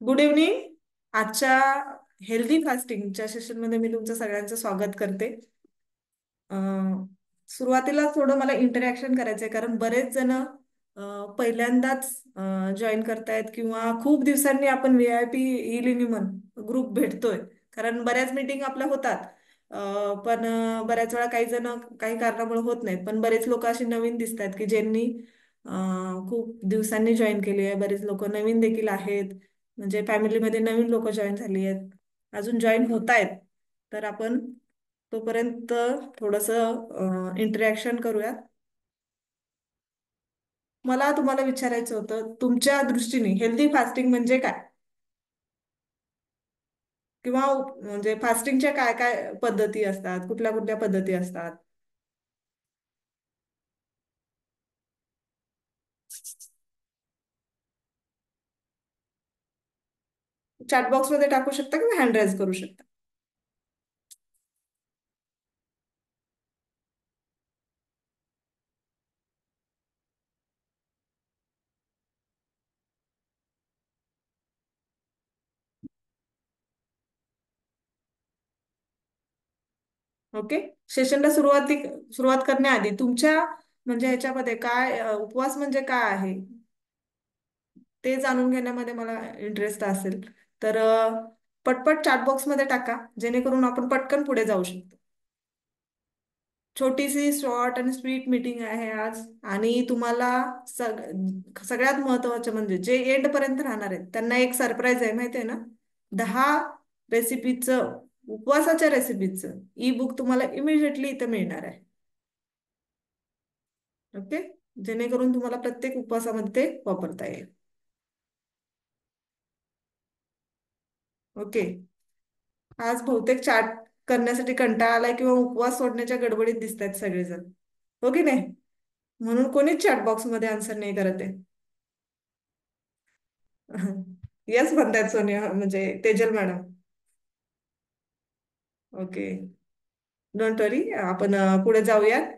Good evening. आजच्या healthy फास्टिंगच्या सेशनमध्ये मी तुमचं सगळ्यांचं स्वागत करते. अं, सुरुवातीला थोडं मला इंटरॅक्शन करायचंय कारण बरेच जण पहिल्यांदाच जॉईन करतायत किंवा खूप दिवसांनी आपण VIP इलिनिमन ग्रुप भेटतोय. कारण बऱ्याच मीटिंग आपल्या होतात. पण बऱ्याच वेळा काही जण काही कारणामुळे होत नाहीत, पण बरेच लोक अशी नवीन दिसत आहेत की ज्यांनी खूप दिवसांनी जॉईन केली आहे. बरेच लोक नवीन देखील आहेत. म्हणजे फॅमिलीमध्ये नवीन लोक जॉईन झाली आहेत, अजून जॉईन होत आहेत. तर आपण तोपर्यंत थोडस इंटरॅक्शन करूयात. मला तुम्हाला विचारायचं होतं, तुमच्या दृष्टीने हेल्दी फास्टिंग म्हणजे काय? किंवा म्हणजे फास्टिंगच्या काय काय पद्धती असतात, कुठल्या कुठल्या पद्धती असतात? चॅट बॉक्स मध्ये टाकू शकता किंवा हँड राईज करू शकता. ओके. सेशनला सुरुवात करण्याआधी तुमच्या म्हणजे ह्याच्यामध्ये काय उपवास म्हणजे काय आहे ते जाणून घेण्यामध्ये मला इंटरेस्ट असेल. तर पटपट चॅट बॉक्स मध्ये टाका, जेणेकरून आपण पटकन पुढे जाऊ शकतो. छोटीशी शॉर्ट आणि स्वीट मीटिंग आहे आज. आणि तुम्हाला सगळ्यात महत्वाचं म्हणजे जे एंड पर्यंत राहणार आहेत त्यांना एक सरप्राईज आहे, माहिती आहे ना? 10 रेसिपीचं, उपवासाच्या रेसिपीचं ई बुक तुम्हाला इमिजिएटली इथं मिळणार आहे. ओके. जेणेकरून तुम्हाला प्रत्येक उपवासामध्ये ते वापरता येईल. ओके. आज बहुतेक चाट करण्यासाठी कंटाळा आलाय किंवा उपवास सोडण्याच्या गडबडीत दिसत आहेत सगळेजण. हो की नाही? म्हणून कोणीच चॅट बॉक्स मध्ये आन्सर नाही करत आहे. यस म्हणतायत सोनिया, म्हणजे तेजल मॅडम. ओके. डोंट वरी, आपण पुढे जाऊयात.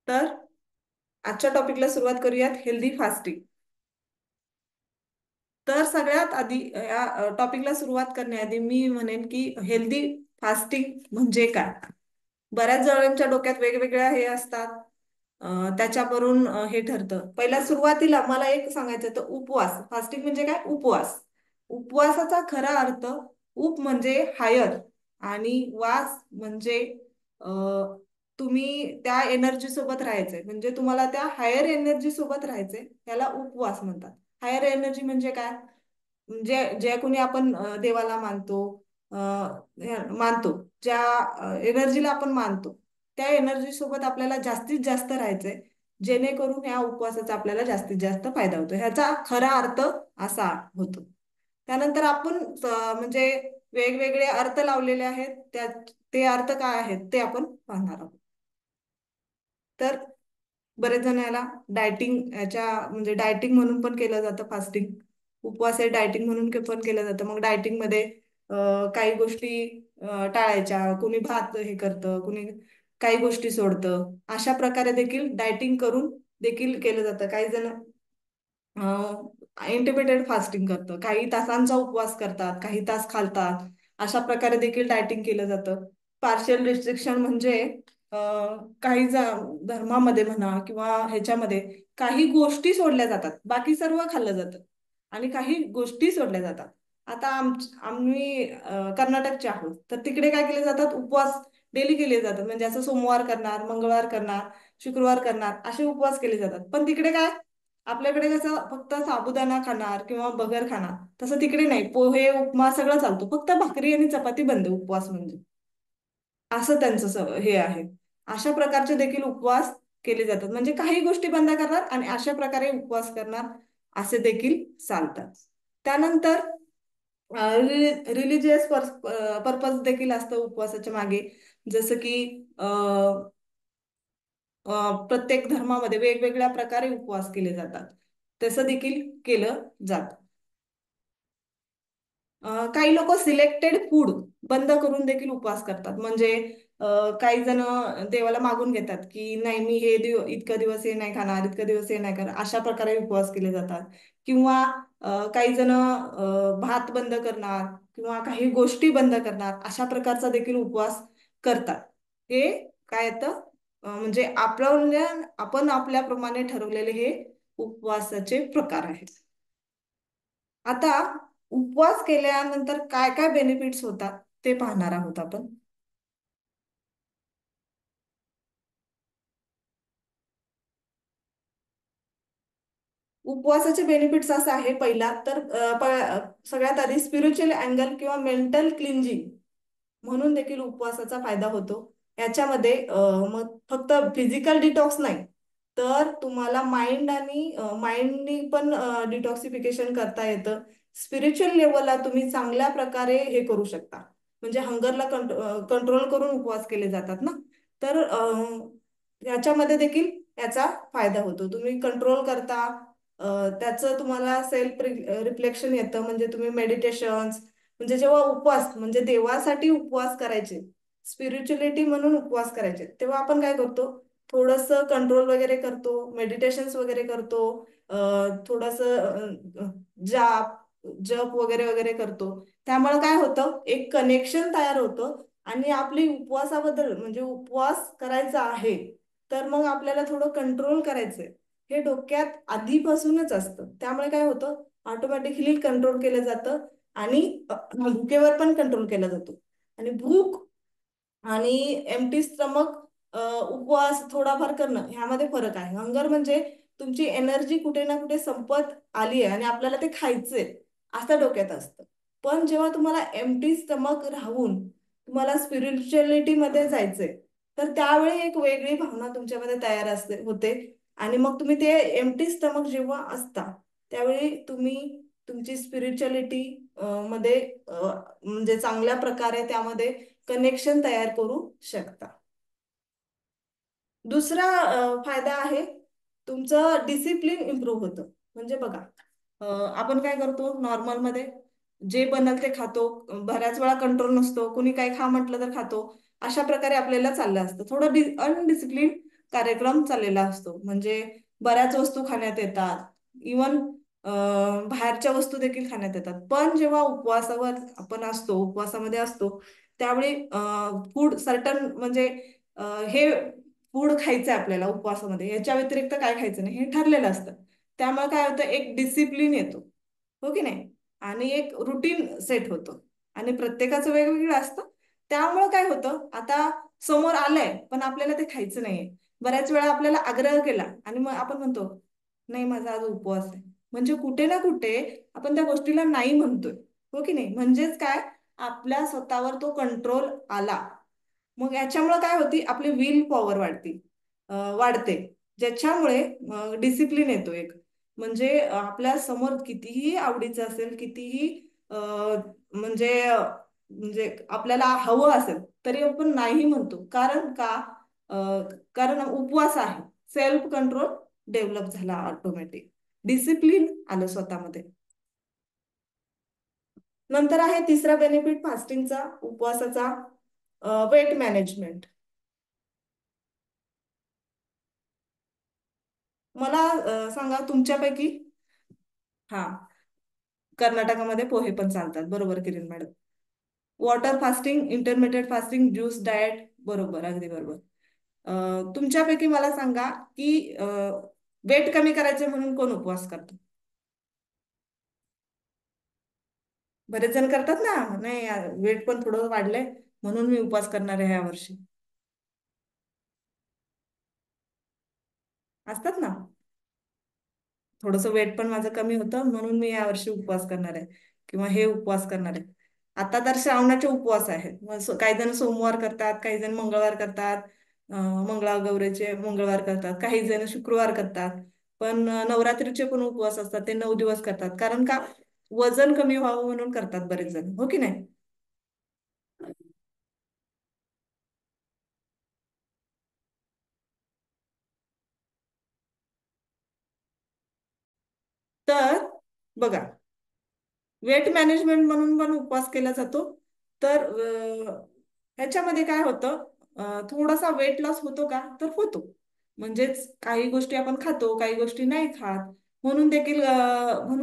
तर आजच्या टॉपिकला सुरुवात करूयात, हेल्दी फास्टिंग. तर सगळ्यात आधी या टॉपिकला सुरुवात करण्याआधी मी म्हणेन की हेल्दी फास्टिंग म्हणजे काय. बऱ्याच जणांच्या डोक्यात वेगवेगळ्या हे असतात. त्याच्यावरून हे ठरतं. पहिल्या सुरुवातीला मला एक सांगायचं तर उपवास फास्टिंग म्हणजे काय? उपवास. उपवासाचा खरा अर्थ, उप म्हणजे हायर आणि वास म्हणजे तुम्ही त्या एनर्जी सोबत राहायचंय, म्हणजे तुम्हाला त्या हायर एनर्जी सोबत राहायचंय, त्याला उपवास म्हणतात. हायर एनर्जी म्हणजे काय? म्हणजे ज्या कोणी आपण देवाला मानतो, मानतो, ज्या एनर्जीला आपण मानतो, त्या एनर्जी सोबत आपल्याला जास्तीत जास्त राहायचंय, जेणेकरून या उपवासाचा आपल्याला जास्तीत जास्त फायदा होतो. ह्याचा खरा अर्थ असा होतो. त्यानंतर आपण म्हणजे वेगवेगळे अर्थ लावलेले आहेत, ते अर्थ काय आहेत ते आपण पाहणार आहोत. तर बरेच जण याला डायटिंग, याच्या म्हणजे डायटिंग म्हणून पण केलं जातं फास्टिंग. उपवास हे डायटिंग म्हणून पण केलं जातं. मग डायटिंग मध्ये काही गोष्टी टाळायच्या, कुणी भात हे करतं, कुणी काही गोष्टी सोडतं. अशा प्रकारे देखील डायटिंग करून देखील केलं जातं. काही जण इंटरमिटेड फास्टिंग करतं, काही तासांचा उपवास करतात, काही तास खालतात. अशा प्रकारे देखील डायटिंग केलं जातं. पार्शियल रिस्ट्रिक्शन म्हणजे काही धर्मामध्ये म्हणा किंवा ह्याच्यामध्ये काही गोष्टी सोडल्या जातात, बाकी सर्व खाल्लं जातं आणि काही गोष्टी सोडल्या जातात. आता आम्ही कर्नाटकचे आहोत, तर तिकडे काय केले जातात? उपवास डेली केले जातात. म्हणजे असं सोमवार करणार, मंगळवार करणार, शुक्रवार करणार, असे उपवास केले जातात. पण तिकडे काय, आपल्याकडे कसं फक्त साबुदाणा खाणार किंवा बगर खाणार, तसं तिकडे नाही. पोहे, उपमा सगळं चालतो, फक्त भाकरी आणि चपाती बंद उपवास म्हणजे. असं त्यांचं हे आहे. अशा प्रकारचे देखील उपवास केले जातात. म्हणजे काही गोष्टी बंद करणार आणि अशा प्रकारे उपवास करणार, असे देखील चालतात. त्यानंतर रिलिजियस पर्पज देखील असतं उपवासाच्या मागे. जसं की प्रत्येक धर्मामध्ये वेगवेगळ्या प्रकारे उपवास केले जातात, तसं देखील केलं जातं. काही लोक सिलेक्टेड फूड बंद करून देखील उपवास करतात. म्हणजे काही जण देवाला मागून घेतात की नाही, मी इतका दिवस हे नाही खाणार, इतका दिवस हे नाही खाणार, अशा प्रकारे उपवास केले जातात. किंवा काही जण भात बंद करणार किंवा काही गोष्टी बंद करणार, अशा प्रकारचा देखील उपवास करतात. हे काय येतं, म्हणजे आपण आपल्याप्रमाणे ठरवलेले हे उपवासाचे प्रकार आहेत. आता उपवास केल्यानंतर काय काय बेनिफिट्स होतात ते पाहणार आहोत आपण. उपवासाचे बेनिफिट्स असं आहे, पहिला तर सगळ्यात आधी स्पिरिच्युअल अँगल किंवा मेंटल क्लिंजिंग म्हणून देखील उपवासाचा फायदा होतो. याच्यामध्ये मग फक्त फिजिकल डिटॉक्स नाही, तर तुम्हाला माइंडनी पण डिटॉक्सिफिकेशन करता येतं. स्पिरिच्युअल लेवलला तुम्ही चांगल्या प्रकारे हे करू शकता. म्हणजे हंगरला कंट्रोल करून उपवास केले जातात ना, तर याच्यामध्ये देखील याचा फायदा होतो. तुम्ही कंट्रोल करता, त्याचं तुम्हाला सेल्फ रिफ्लेक्शन येतं. म्हणजे तुम्ही मेडिटेशन्स, म्हणजे जेव्हा उपवास म्हणजे देवासाठी उपवास करायचे, स्पिरिच्युअलिटी म्हणून उपवास करायचे, तेव्हा आपण काय करतो, थोडंसं कंट्रोल वगैरे करतो, मेडिटेशन्स वगैरे करतो, थोडंसं जाप जप वगैरे वगैरे करतो. त्यामुळे काय होतं, एक कनेक्शन तयार होतं. आणि आपली उपवासाबद्दल म्हणजे उपवास करायचा आहे, तर मग आपल्याला थोडं कंट्रोल करायचंय, हे डोक्यात आधीपासूनच असतं. त्यामुळे काय होतं, ऑटोमॅटिकली कंट्रोल केलं जातं. आणि भुकेवर पण कंट्रोल केला जातो. आणि भूक आणि एम्प्टी स्टमक उपवास थोडाफार करणं, ह्यामध्ये फरक आहे. हंगर म्हणजे तुमची एनर्जी कुठे ना कुठे संपत आली आहे आणि आपल्याला ते खायचंय, असं डोक्यात असतं. पण जेव्हा तुम्हाला एम्प्टी स्टमक राहून तुम्हाला स्पिरिच्युअलिटी मध्ये जायचंय, तर त्यावेळी एक वेगळी भावना तुमच्यामध्ये तयार असते होते. आणि मग तुम्ही ते एम्प्टी स्टमक जेव्हा असता, त्यावेळी तुम्ही तुमची स्पिरिच्युअलिटी मध्ये म्हणजे चांगल्या प्रकारे त्यामध्ये कनेक्शन तयार करू शकता. दुसरा फायदा आहे, तुमचं डिसिप्लिन इम्प्रूव्ह होतं. म्हणजे बघा, अ, आपण काय करतो नॉर्मलमध्ये, जे बनल ते खातो. बऱ्याच वेळा कंट्रोल नसतो, कुणी काय खा म्हटलं तर खातो. अशा प्रकारे आपल्याला चाललं असतं, थोडं अनडिसिप्लिन कार्यक्रम चाललेला असतो. म्हणजे बऱ्याच वस्तू खाण्यात येतात, इवन बाहेरच्या वस्तू देखील खाण्यात येतात. पण जेव्हा उपवासावर आपण असतो, उपवासामध्ये असतो, त्यावेळी फूड सर्टन म्हणजे हे फूड खायचंय आपल्याला उपवासामध्ये, याच्या व्यतिरिक्त काय खायचं नाही हे ठरलेलं असतं. त्यामुळे काय होतं, एक डिसिप्लिन येतो, हो की नाही, आणि एक रुटीन सेट होतं. आणि प्रत्येकाचं वेगवेगळं असतं. त्यामुळं काय होतं, आता समोर आलंय पण आपल्याला ते खायचं नाहीये. बऱ्याच वेळा आपल्याला आग्रह केला आणि मग आपण म्हणतो नाही, माझा आज उपवास आहे. म्हणजे कुठे ना कुठे आपण त्या गोष्टीला नाही म्हणतोय, हो की नाही. म्हणजेच काय, आपल्या स्वतःवर तो कंट्रोल आला. मग याच्यामुळे काय होती, आपली विल पॉवर वाढते. ज्याच्यामुळे डिसिप्लिन येतो एक. म्हणजे आपल्या समोर कितीही आवडीचं असेल, कितीही म्हणजे आपल्याला हवं असेल, तरी आपण नाही म्हणतो. कारण का, कारण उपवास आहे. सेल्फ कंट्रोल डेव्हलप झाला, ऑटोमॅटिक डिसिप्लिन आलं स्वतःमध्ये. नंतर आहे तिसरा बेनिफिट फास्टिंगचा, उपवासाचा, वेट मॅनेजमेंट. मला सांगा तुमच्यापैकी. हा, कर्नाटकामध्ये पोहे पण चालतात, बरोबर Kiran madam. Water fasting, intermediate fasting, juice diet, बरोबर, अगदी बरोबर. तुमच्यापैकी मला सांगा की वेट कमी करायचे म्हणून कोण उपवास करतो? बरेच जण करतात ना, नाही वेट पण थोडं वाढलंय म्हणून मी उपवास करणार आहे यावर्षी. असतात ना, थोडंसं वेट पण माझं कमी होतं म्हणून मी यावर्षी उपवास करणार आहे, किंवा हे उपवास करणार आहे. आता तर श्रावणाचे उपवास आहेत. मग काही जण सोमवार करतात, काही जण मंगळवार करतात, मंगळागौरीचे मंगळवार करतात, काही जण शुक्रवार करतात. पण नवरात्रीचे पण उपवास असतात, ते 9 दिवस करतात. कारण का, वजन कमी व्हावं म्हणून करतात बरेच जण, हो की नाही. तर बघा, वेट मॅनेजमेंट म्हणून पण उपवास केला जातो. तर ह्याच्यामध्ये काय होतं, थोडासा वेट लॉस होतो का, तर होतो. म्हणजेच काही गोष्टी आपण खातो, काही गोष्टी नाही खात, म्हणून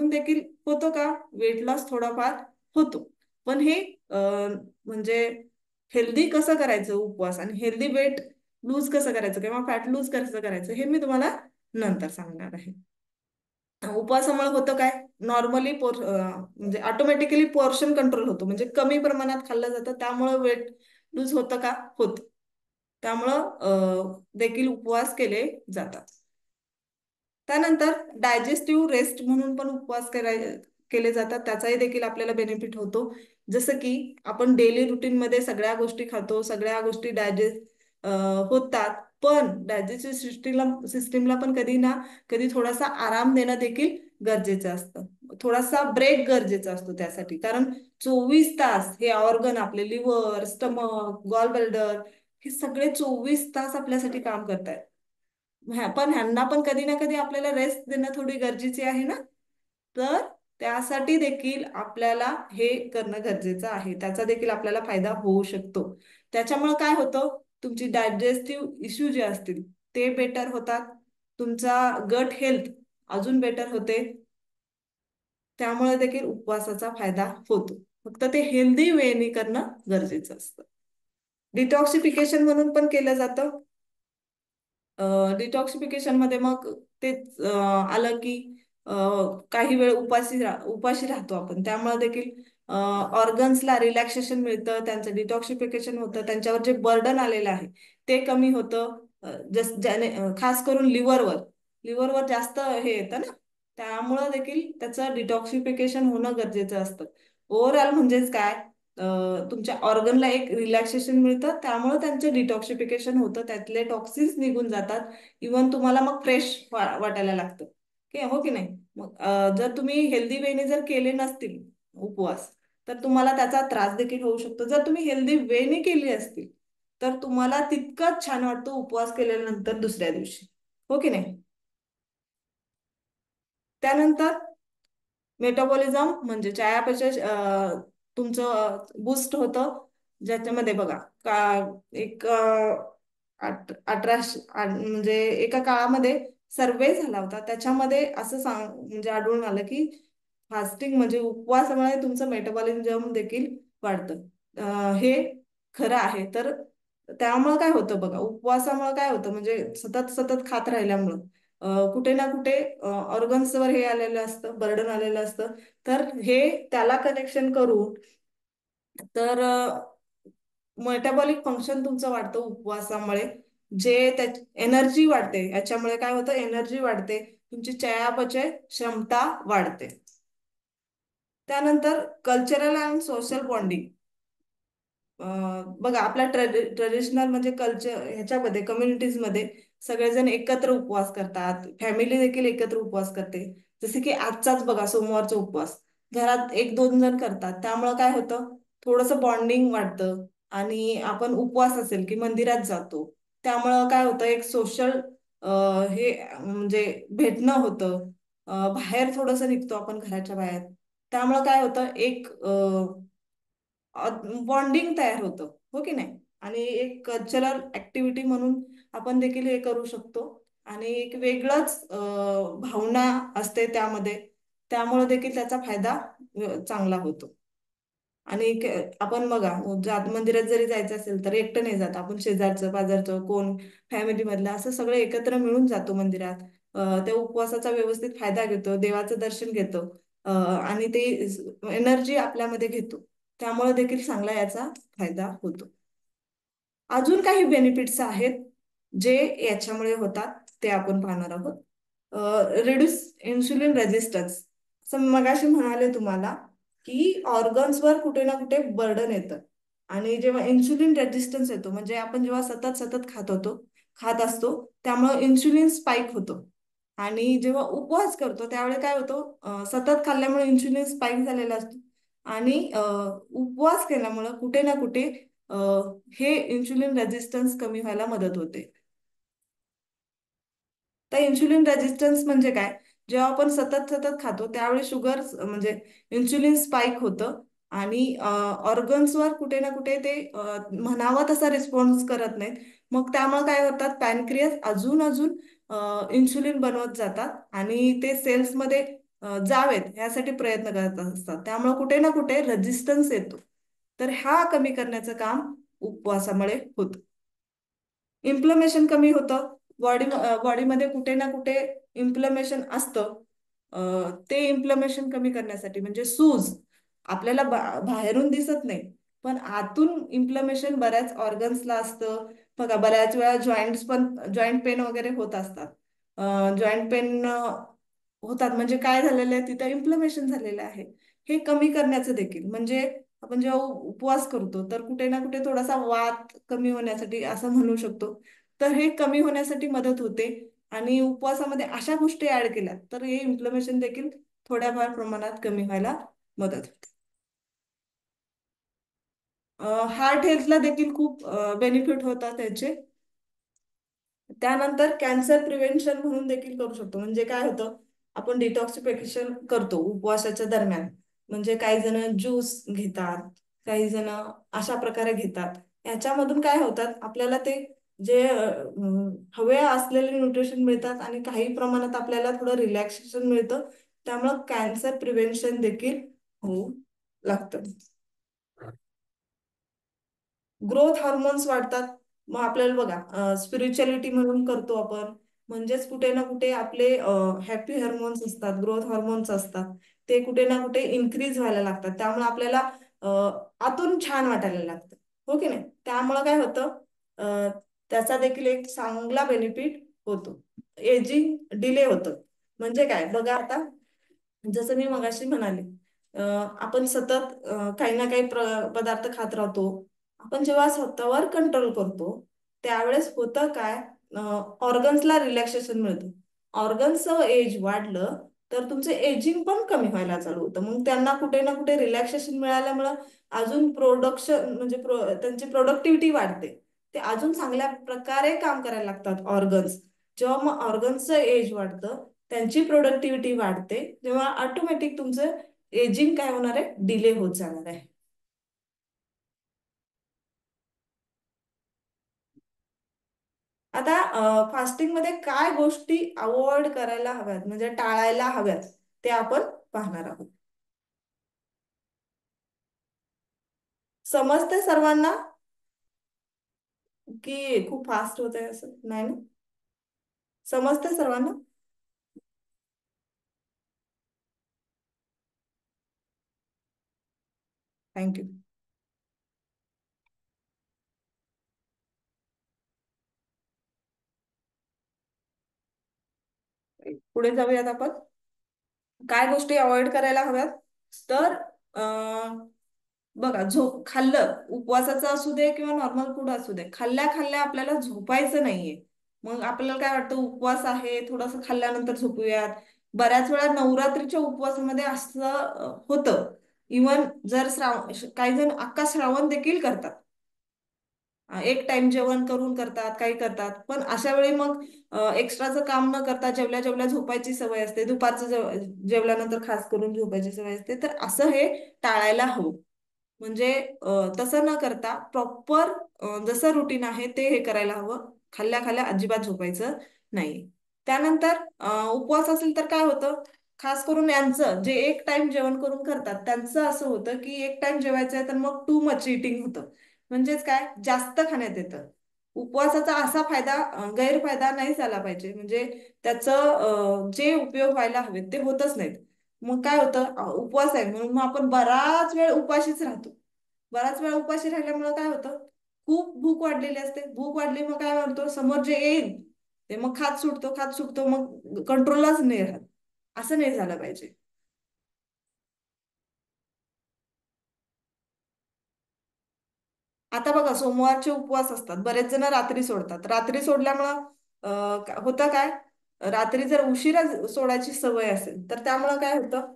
देखील होतो का, वेट लॉस थोडाफार होतो. पण हे म्हणजे हेल्दी कसं करायचं उपवास, आणि हेल्दी वेट लूज कसं करायचं किंवा फॅट लूज कसं करायचं, हे मी तुम्हाला नंतर सांगणार आहे. उपवासामुळे होतं काय, नॉर्मली म्हणजे ऑटोमॅटिकली पोर्शन कंट्रोल होतो, म्हणजे कमी प्रमाणात खाल्लं जातं, त्यामुळं वेट लूज होतं का, होतं. त्यामुळं देखील उपवास केले जातात. त्यानंतर डायजेस्टिव्ह रेस्ट म्हणून पण केले जातात, त्याचाही देखील आपल्याला बेनिफिट होतो. जसं की आपण डेली रुटीन मध्ये सगळ्या गोष्टी खातो, सगळ्या गोष्टी डायजेस्ट होतात, पण डायजेस्टिव्ह सिस्टीमला पण कधी ना कधी थोडासा आराम देणं देखील गरजेचं असतं. थोडासा ब्रेक गरजेचा असतो त्यासाठी, कारण 24 तास हे ऑर्गन आपले लिव्हर, स्टमक, गॉल ब्लॅडर, हे सगळे 24 तास आपल्यासाठी काम करतात. पण ह्यांना पण कधी ना कधी आपल्याला रेस्ट देणं थोडी गरजेची आहे ना. तर त्यासाठी देखील आपल्याला हे करणं गरजेचं आहे, त्याचा देखील आपल्याला फायदा होऊ शकतो. त्याच्यामुळे काय होतं, तुमची डायजेस्टिव्ह इश्यू जे असतील ते बेटर होतात, तुमचा गट हेल्थ अजून बेटर होते. त्यामुळे देखील उपवासाचा फायदा होतो. फक्त ते हेल्दी वेनी करणं गरजेचं असतं. डिटॉक्सिफिकेशन म्हणून पण केलं जातं. डिटॉक्सिफिकेशन मध्ये मग तेच आलं की अ, काही वेळ उपाशी राहतो आपण, त्यामुळे देखील ऑर्गन्सला रिलॅक्सेशन मिळतं, त्यांचं डिटॉक्सिफिकेशन होतं, त्यांच्यावर जे बर्डन आलेलं आहे ते कमी होतं. ज्याने खास करून लिव्हरवर जास्त हे येतं ना, त्यामुळं देखील त्याचं डिटॉक्सिफिकेशन होणं गरजेचं असतं. ओव्हरऑल म्हणजेच काय, तुमच्या ऑर्गनला एक रिलॅक्सेशन मिळतं, त्यामुळे त्यांचे डिटॉक्सिफिकेशन होतं, त्यातले टॉक्सिन्स निघून जातात. इवन तुम्हाला मग फ्रेश वाटायला लागतं, की हो की नाही. मग जर तुम्ही हेल्दी वेने जर केले नसतील उपवास, तर तुम्हाला त्याचा त्रास देखील होऊ शकतो. जर तुम्ही हेल्दी वेने केली असतील, तर तुम्हाला तितकंच छान वाटतं उपवास केल्यानंतर दुसऱ्या दिवशी, हो की नाही. त्यानंतर मेटाबॉलिझम म्हणजे चयापचय तुमचं बूस्ट होतं. ज्याच्यामध्ये बघा का, एक म्हणजे एका काळामध्ये सर्वे झाला होता, त्याच्यामध्ये असं म्हणजे आढळून आलं की फास्टिंग म्हणजे उपवासामुळे तुमचं मेटाबॉलिझम देखील वाढतं. हे खरं आहे. तर त्यामुळे काय होतं बघा, उपवासामुळे काय होतं म्हणजे सतत सतत खात राहिल्यामुळं कुठे ना कुठे ऑर्गन्सवर हे आलेलं असतं, बर्डन आलेलं असतं. तर हे त्याला कनेक्शन करून, तर मेटाबॉलिक फंक्शन तुमचं वाढतं उपवासामुळे. जे त्या एनर्जी वाढते, याच्यामुळे काय होतं, एनर्जी वाढते, तुमची चयापचय क्षमता वाढते. त्यानंतर कल्चरल अँड सोशल बॉन्डिंग. बघा आपल्या ट्रेडिशनल म्हणजे कल्चर ह्याच्यामध्ये कम्युनिटीजमध्ये सगळेजण एकत्र उपवास करतात, फॅमिली देखील एकत्र उपवास करते. जसे की आजचाच बघा सोमवारचा उपवास घरात एक दोन जण करतात, त्यामुळं काय होतं, थोडंसं बॉन्डिंग वाढतं. आणि आपण उपवास असेल की मंदिरात जातो, त्यामुळं काय होतं, एक सोशल हे म्हणजे भेटणं होतं. बाहेर थोडंसं निघतो आपण घराच्या बाहेर, त्यामुळं काय होतं, एक बॉन्डिंग तयार होतं, हो की नाही. आणि एक कल्चरल ऍक्टिव्हिटी म्हणून आपण देखील हे करू शकतो. आणि एक वेगळंच भावना असते त्यामध्ये, त्यामुळे देखील त्याचा फायदा चांगला होतो. आणि आपण बघा, मंदिरात जरी जायचं असेल तर एकटं नाही जात आपण, शेजारचं पाजारचं कोण, फॅमिली मधलं असं सगळं एकत्र मिळून जातो मंदिरात. त्या उपवासाचा व्यवस्थित फायदा घेतो, देवाचं दर्शन घेतो, आणि ते एनर्जी आपल्यामध्ये घेतो. त्यामुळे देखील चांगला याचा फायदा होतो. अजून काही बेनिफिट्स आहेत जे याच्यामुळे होतात, ते आपण पाहणार आहोत. Reduce insulin resistance. असं मगाशी म्हणाले तुम्हाला की ऑर्गन्सवर कुठे ना कुठे बर्डन येतं, आणि जेव्हा इन्सुलिन रेजिस्टन्स येतो म्हणजे आपण जेव्हा सतत सतत खात असतो, त्यामुळे इन्सुलिन स्पाइक होतो. आणि जेव्हा उपवास करतो त्यावेळी काय होतं, सतत खाल्ल्यामुळे इन्सुलिन स्पाइक झालेला असतो. आणि उपवास केल्यामुळं कुठे ना कुठे अ, हे इन्सुलिन रेजिस्टन्स कमी व्हायला मदत होते. तर इन्सुलिन रेजिस्टन्स म्हणजे काय, जेव्हा आपण सतत सतत खातो त्यावेळी शुगर म्हणजे इन्सुलिन स्पाइक होतं आणि ऑर्गन्सवर कुठे ना कुठे ते म्हणावं तसा रिस्पॉन्स करत नाहीत. मग त्यामुळे काय होतात, पॅनक्रियास अजून अजून इन्सुलिन बनवत जातात आणि ते सेल्समध्ये जावेत यासाठी प्रयत्न करत असतात. त्यामुळे कुठे ना कुठे रेजिस्टन्स येतो. तर हा कमी करण्याचं काम उपवासामुळे होतं. इन्फ्लमेशन कमी होतं. बॉडीमध्ये कुठे ना कुठे इन्फ्लमेशन असतं. ते इन्फ्लमेशन कमी करण्यासाठी म्हणजे सूज आपल्याला बाहेरून दिसत नाही, पण आतून इन्फ्लमेशन बऱ्याच ऑर्गन्सला असतं. बघा बऱ्याच वेळा जॉईंट पेन वगैरे होत असतात. जॉईंट पेन होतात म्हणजे काय झालेलं आहे, तिथं इन्फ्लमेशन झालेलं आहे. हे कमी करण्याचं देखील म्हणजे आपण जेव्हा उपवास करतो तर कुठे ना कुठे थोडासा वात कमी होण्यासाठी असं म्हणू शकतो. तर हे कमी होण्यासाठी मदत होते. आणि उपवासामध्ये अशा गोष्टी ऍड केल्या तर हे इन्फ्लमेशन देखील थोड्याफार प्रमाणात कमी व्हायला मदत होते. हार्ट हेल्थला देखील खूप बेनिफिट होतात त्याचे. त्यानंतर कॅन्सर प्रिव्हेन्शन म्हणून देखील करू शकतो. म्हणजे काय होतं, आपण डिटॉक्सिफिकेशन करतो उपवासाच्या दरम्यान. म्हणजे काही जण ज्यूस घेतात, काही जण अशा प्रकारे घेतात. याच्यामधून काय होतात, आपल्याला ते जे हवे असलेले न्यूट्रिशन मिळतात आणि काही प्रमाणात आपल्याला थोडं रिलॅक्सेशन मिळतं. त्यामुळं कॅन्सर प्रिव्हेन्शन देखील होऊ लागतं. ग्रोथ हार्मोन्स वाढतात. मग आपल्याला बघा स्पिरिच्युअलिटी म्हणून करतो आपण. म्हणजेच कुठे ना कुठे आपले हॅपी हार्मोन्स असतात, ग्रोथ हार्मोन्स असतात, ते कुठे ना कुठे इन्क्रीज व्हायला लागतात. त्यामुळे आपल्याला अ, आतून छान वाटायला लागतं. हो की नाही? त्यामुळं काय होतं, अ, त्याचा देखील एक चांगला बेनिफिट होतो. एजिंग डिले होतं. म्हणजे काय बघा आता, जसं मी मगाशी म्हणाले, आपण सतत काही ना काही पदार्थ खात राहतो. आपण जेव्हा स्वतःवर कंट्रोल करतो त्यावेळेस होतं काय, ऑर्गन्सला रिलॅक्सेशन मिळतं. ऑर्गन्सचं एज वाढलं तर तुमचं एजिंग पण कमी व्हायला चालू होतं. मग त्यांना कुठे ना कुठे रिलॅक्सेशन मिळाल्यामुळं अजून प्रोडक्शन म्हणजे त्यांची प्रोडक्टिव्हिटी वाढते. ते अजून चांगल्या प्रकारे काम करायला लागतात ऑर्गन्स. जेव्हा मग ऑर्गन्सचं एज वाढतं, त्यांची प्रोडक्टिव्हिटी वाढते, तेव्हा ऑटोमॅटिक तुमचं एजिंग काय होणार आहे, डिले होत जाणार आहे. आता फास्टिंग मध्ये काय गोष्टी अवॉइड करायला हव्यात म्हणजे टाळायला हव्यात ते आपण पाहणार आहोत. समजते सर्वांना की खूप फास्ट होत आहे असं नाही ना? समजते सर्वांना? थँक्यू. पुढे जाऊयात आपण. काय गोष्टी अवॉइड करायला हव्यात, तर बघा खाल्लं उपवासाचं असू दे किंवा नॉर्मल फूड असू दे, खाल्ल्या खाल्ल्या आपल्याला झोपायचं नाहीये. मग आपल्याला काय वाटतं, उपवास आहे थोडंसं खाल्ल्यानंतर झोपूयात. बऱ्याच वेळा नवरात्रीच्या उपवासामध्ये असं होतं. इवन जर काही जण अख्खा श्रावण देखील करतात. एक टाइम जेवण करून करतात, काही करतात, पण अशा वेळी मग एक्स्ट्राचं काम न करता जेवल्या जेवल्या झोपायची सवय असते. दुपारचं जेवल्यानंतर खास करून झोपायची सवय असते. तर असं हे टाळायला हवं. म्हणजे तसं न करता प्रॉपर जसं रुटीन आहे ते हे करायला हवं. खाल्ल्या खाल्ल्या अजिबात झोपायचं नाही. त्यानंतर उपवास असेल तर काय होतं, खास करून यांचं जे एक टाइम जेवण करून करतात त्यांचं असं होतं की एक टाइम जेवायचं आहे तर मग टू मच इटिंग होतं. म्हणजेच काय, जास्त खाण्यात येतं. उपवासाचा असा गैरफायदा नाही झाला पाहिजे. म्हणजे त्याचं जे उपयोग व्हायला हवेत ते होतच नाहीत. मग काय होतं, उपवास आहे म्हणून मग आपण बराच वेळ उपाशीच राहतो. बराच वेळ उपाशी राहिल्यामुळे काय होतं, खूप भूक वाढलेली असते. भूक वाढली मग काय म्हणतो, समोर जे येईल ते मग खात सुटतो, मग कंट्रोलच नाही राहत. असं नाही झालं पाहिजे. आता बघा सोमवारचे उपवास असतात, बरेच जण रात्री सोडतात. रात्री सोडल्यामुळं होतं काय, रात्री जर उशिरा सोडायची सवय असेल तर त्यामुळं काय होतं,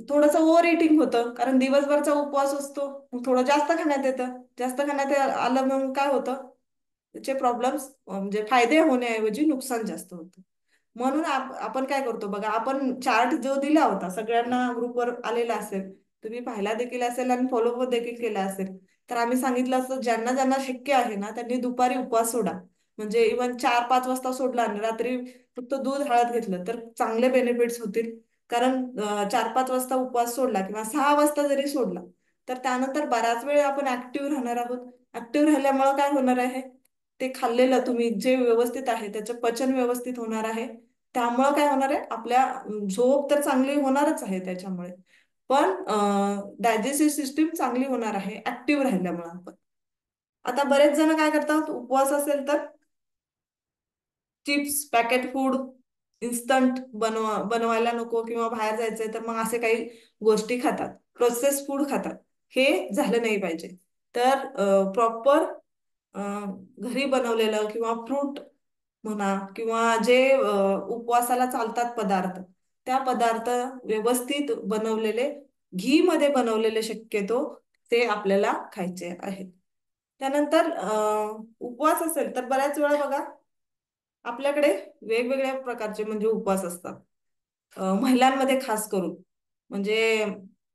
थोडंसं ओव्हर इटिंग होतं. कारण दिवसभरचा उपवास असतो, मग थोडं जास्त खाण्यात येतं. जास्त आलं मग काय होतं, त्याचे प्रॉब्लेम्स म्हणजे फायदे होण्याऐवजी नुकसान जास्त होतं. म्हणून आपण काय करतो बघा, आपण चार्ट जो दिला होता सगळ्यांना ग्रुपवर आलेला असेल, तुम्ही पाहिला देखील असेल आणि फॉलो देखील केला असेल. तर आम्ही सांगितलं असतं ज्यांना ज्यांना शक्य आहे ना त्यांनी दुपारी उपवास सोडा. म्हणजे इव्हन 4-5 वाजता सोडला आणि रात्री फक्त दूध हळद घेतलं तर चांगले बेनिफिट्स होतील. कारण 4-5 वाजता उपवास सोडला किंवा 6 वाजता जरी सोडला तर त्यानंतर बराच वेळ आपण ऍक्टिव्ह राहणार आहोत. ऍक्टिव्ह राहिल्यामुळे काय होणार आहे, ते खाल्लेलं तुम्ही जे व्यवस्थित आहे त्याचं पचन व्यवस्थित होणार आहे. त्यामुळं काय होणार आहे, आपल्या झोप तर चांगली होणारच आहे त्याच्यामुळे, पण डायजेस्टिव्ह सिस्टीम चांगली होणार आहे ऍक्टिव्ह राहिल्यामुळे आपण. आता बरेच जण काय करतात, उपवास असेल तर चिप्स, पॅकेट फूड, इन्स्टंट बनवायला नको किंवा बाहेर जायचंय तर मग असे काही गोष्टी खातात, प्रोसेस फूड खातात. हे झालं नाही पाहिजे. तर प्रॉपर घरी बनवलेलं किंवा फ्रूट म्हणा किंवा जे उपवासाला चालतात पदार्थ, त्या पदार्थ व्यवस्थित बनवलेले, घी मध्ये बनवलेले शक्यतो ते आपल्याला खायचे आहेत. त्यानंतर उपवास असेल तर बऱ्याच वेळा बघा आपल्याकडे वेगवेगळ्या प्रकारचे म्हणजे उपवास असतात. महिलांमध्ये खास करून म्हणजे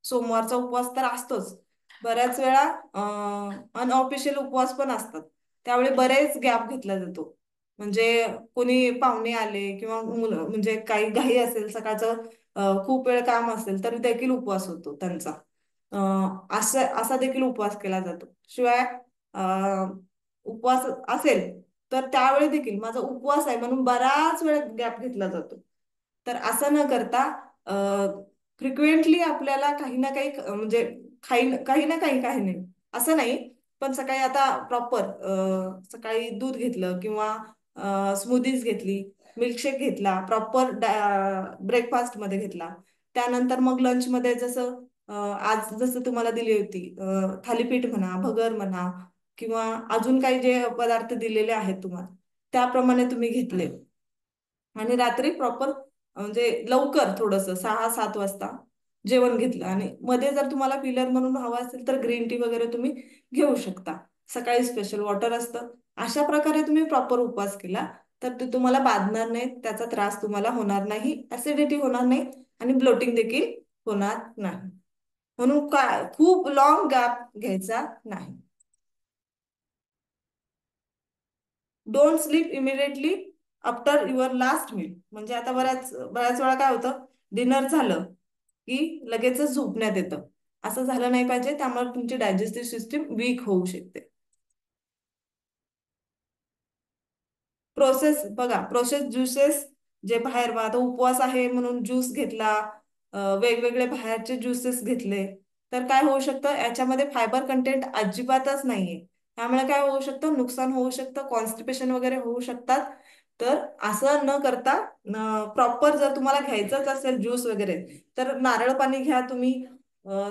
सोमवारचा उपवास तर असतोच. बऱ्याच वेळा अनऑफिशियल उपवास पण असतात. त्यावेळी बरेच गॅप घेतला जातो. म्हणजे कोणी पाहुणे आले किंवा मुलं म्हणजे काही घाई असेल सकाळचं, खूप वेळ काम असेल तर देखील उपवास होतो त्यांचा. असा देखील उपवास केला जातो. शिवाय उपवास असेल तर त्यावेळी देखील माझा उपवास आहे म्हणून बराच वेळ गॅप घेतला जातो. तर असं न करता फ्रिक्वेंटली आपल्याला काही ना काही म्हणजे काही ना काही काही नाही असं नाही, पण सकाळी आता प्रॉपर सकाळी दूध घेतलं किंवा स्मूदीज घेतली, मिल्कशेक घेतला, प्रॉपर ब्रेकफास्ट मध्ये घेतला. त्यानंतर मग लंच मध्ये जसं आज जसं तुम्हाला दिली होती थालीपीठ म्हणा, भगर म्हणा किंवा अजून काही जे पदार्थ दिलेले आहेत तुम्हाला त्याप्रमाणे तुम्ही घेतले. आणि रात्री प्रॉपर म्हणजे लवकर थोडस 6-7 वाजता जेवण घेतलं आणि मध्ये जर तुम्हाला फिलर म्हणून हवं असेल तर ग्रीन टी वगैरे तुम्ही घेऊ शकता. सकाळी स्पेशल वॉटर असतं. अशा प्रकारे तुम्ही प्रॉपर उपवास केला तर ते तुम्हाला बाधणार नाही, त्याचा त्रास तुम्हाला होणार नाही, ऍसिडिटी होणार नाही आणि ब्लोटिंग देखील होणार नाही. म्हणून काय खूप लॉंग गॅप घ्यायचा नाही. Don't sleep immediately after your last meal. म्हणजे आता बऱ्याच बऱ्याच वेळा काय होतं, डिनर झालं की लगेचच झोपण्यात येतं. असं झालं नाही पाहिजे, त्यामुळे तुमची डायजेस्टिव्ह सिस्टीम वीक होऊ शकते. प्रोसेस बघा, प्रोसेस ज्युसेस जे बाहेर बघा, आता उपवास आहे म्हणून ज्यूस घेतला, वेगवेगळे बाहेरचे ज्युसेस घेतले तर काय होऊ शकतं, याच्यामध्ये फायबर कंटेंट अजिबातच नाहीये. त्यामुळे काय होऊ शकतं, नुकसान होऊ शकतं, कॉन्स्टिपेशन वगैरे होऊ शकतात. तर असं न करता प्रॉपर जर तुम्हाला घ्यायचंच असेल ज्यूस वगैरे तर नारळ पाणी घ्या तुम्ही.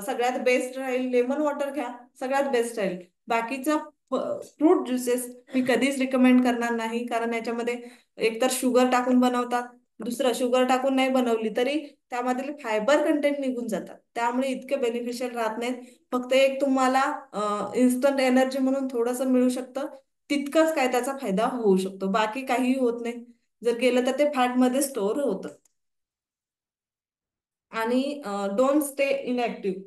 सगळ्यात बेस्ट राहील लेमन वॉटर घ्या, सगळ्यात बेस्ट राहील. बाकीचं फ्रूट ज्युसेस मी कधीच रिकमेंड करणार नाही, कारण याच्यामध्ये एकतर शुगर टाकून बनवतात, दुसरं शुगर टाकून नाही बनवली तरी त्यामधील फायबर कंटेंट निघून जातात, त्यामुळे इतके बेनिफिशियल राहत नाहीत. फक्त एक तुम्हाला इन्स्टंट एनर्जी म्हणून थोडंसं मिळू शकतं, तितकंच काय त्याचा फायदा होऊ शकतो, बाकी काहीही होत नाही. जर केलं तर ते फॅट मध्ये स्टोअर होतं. आणि डोंट स्टे इनऍक्टिव्ह.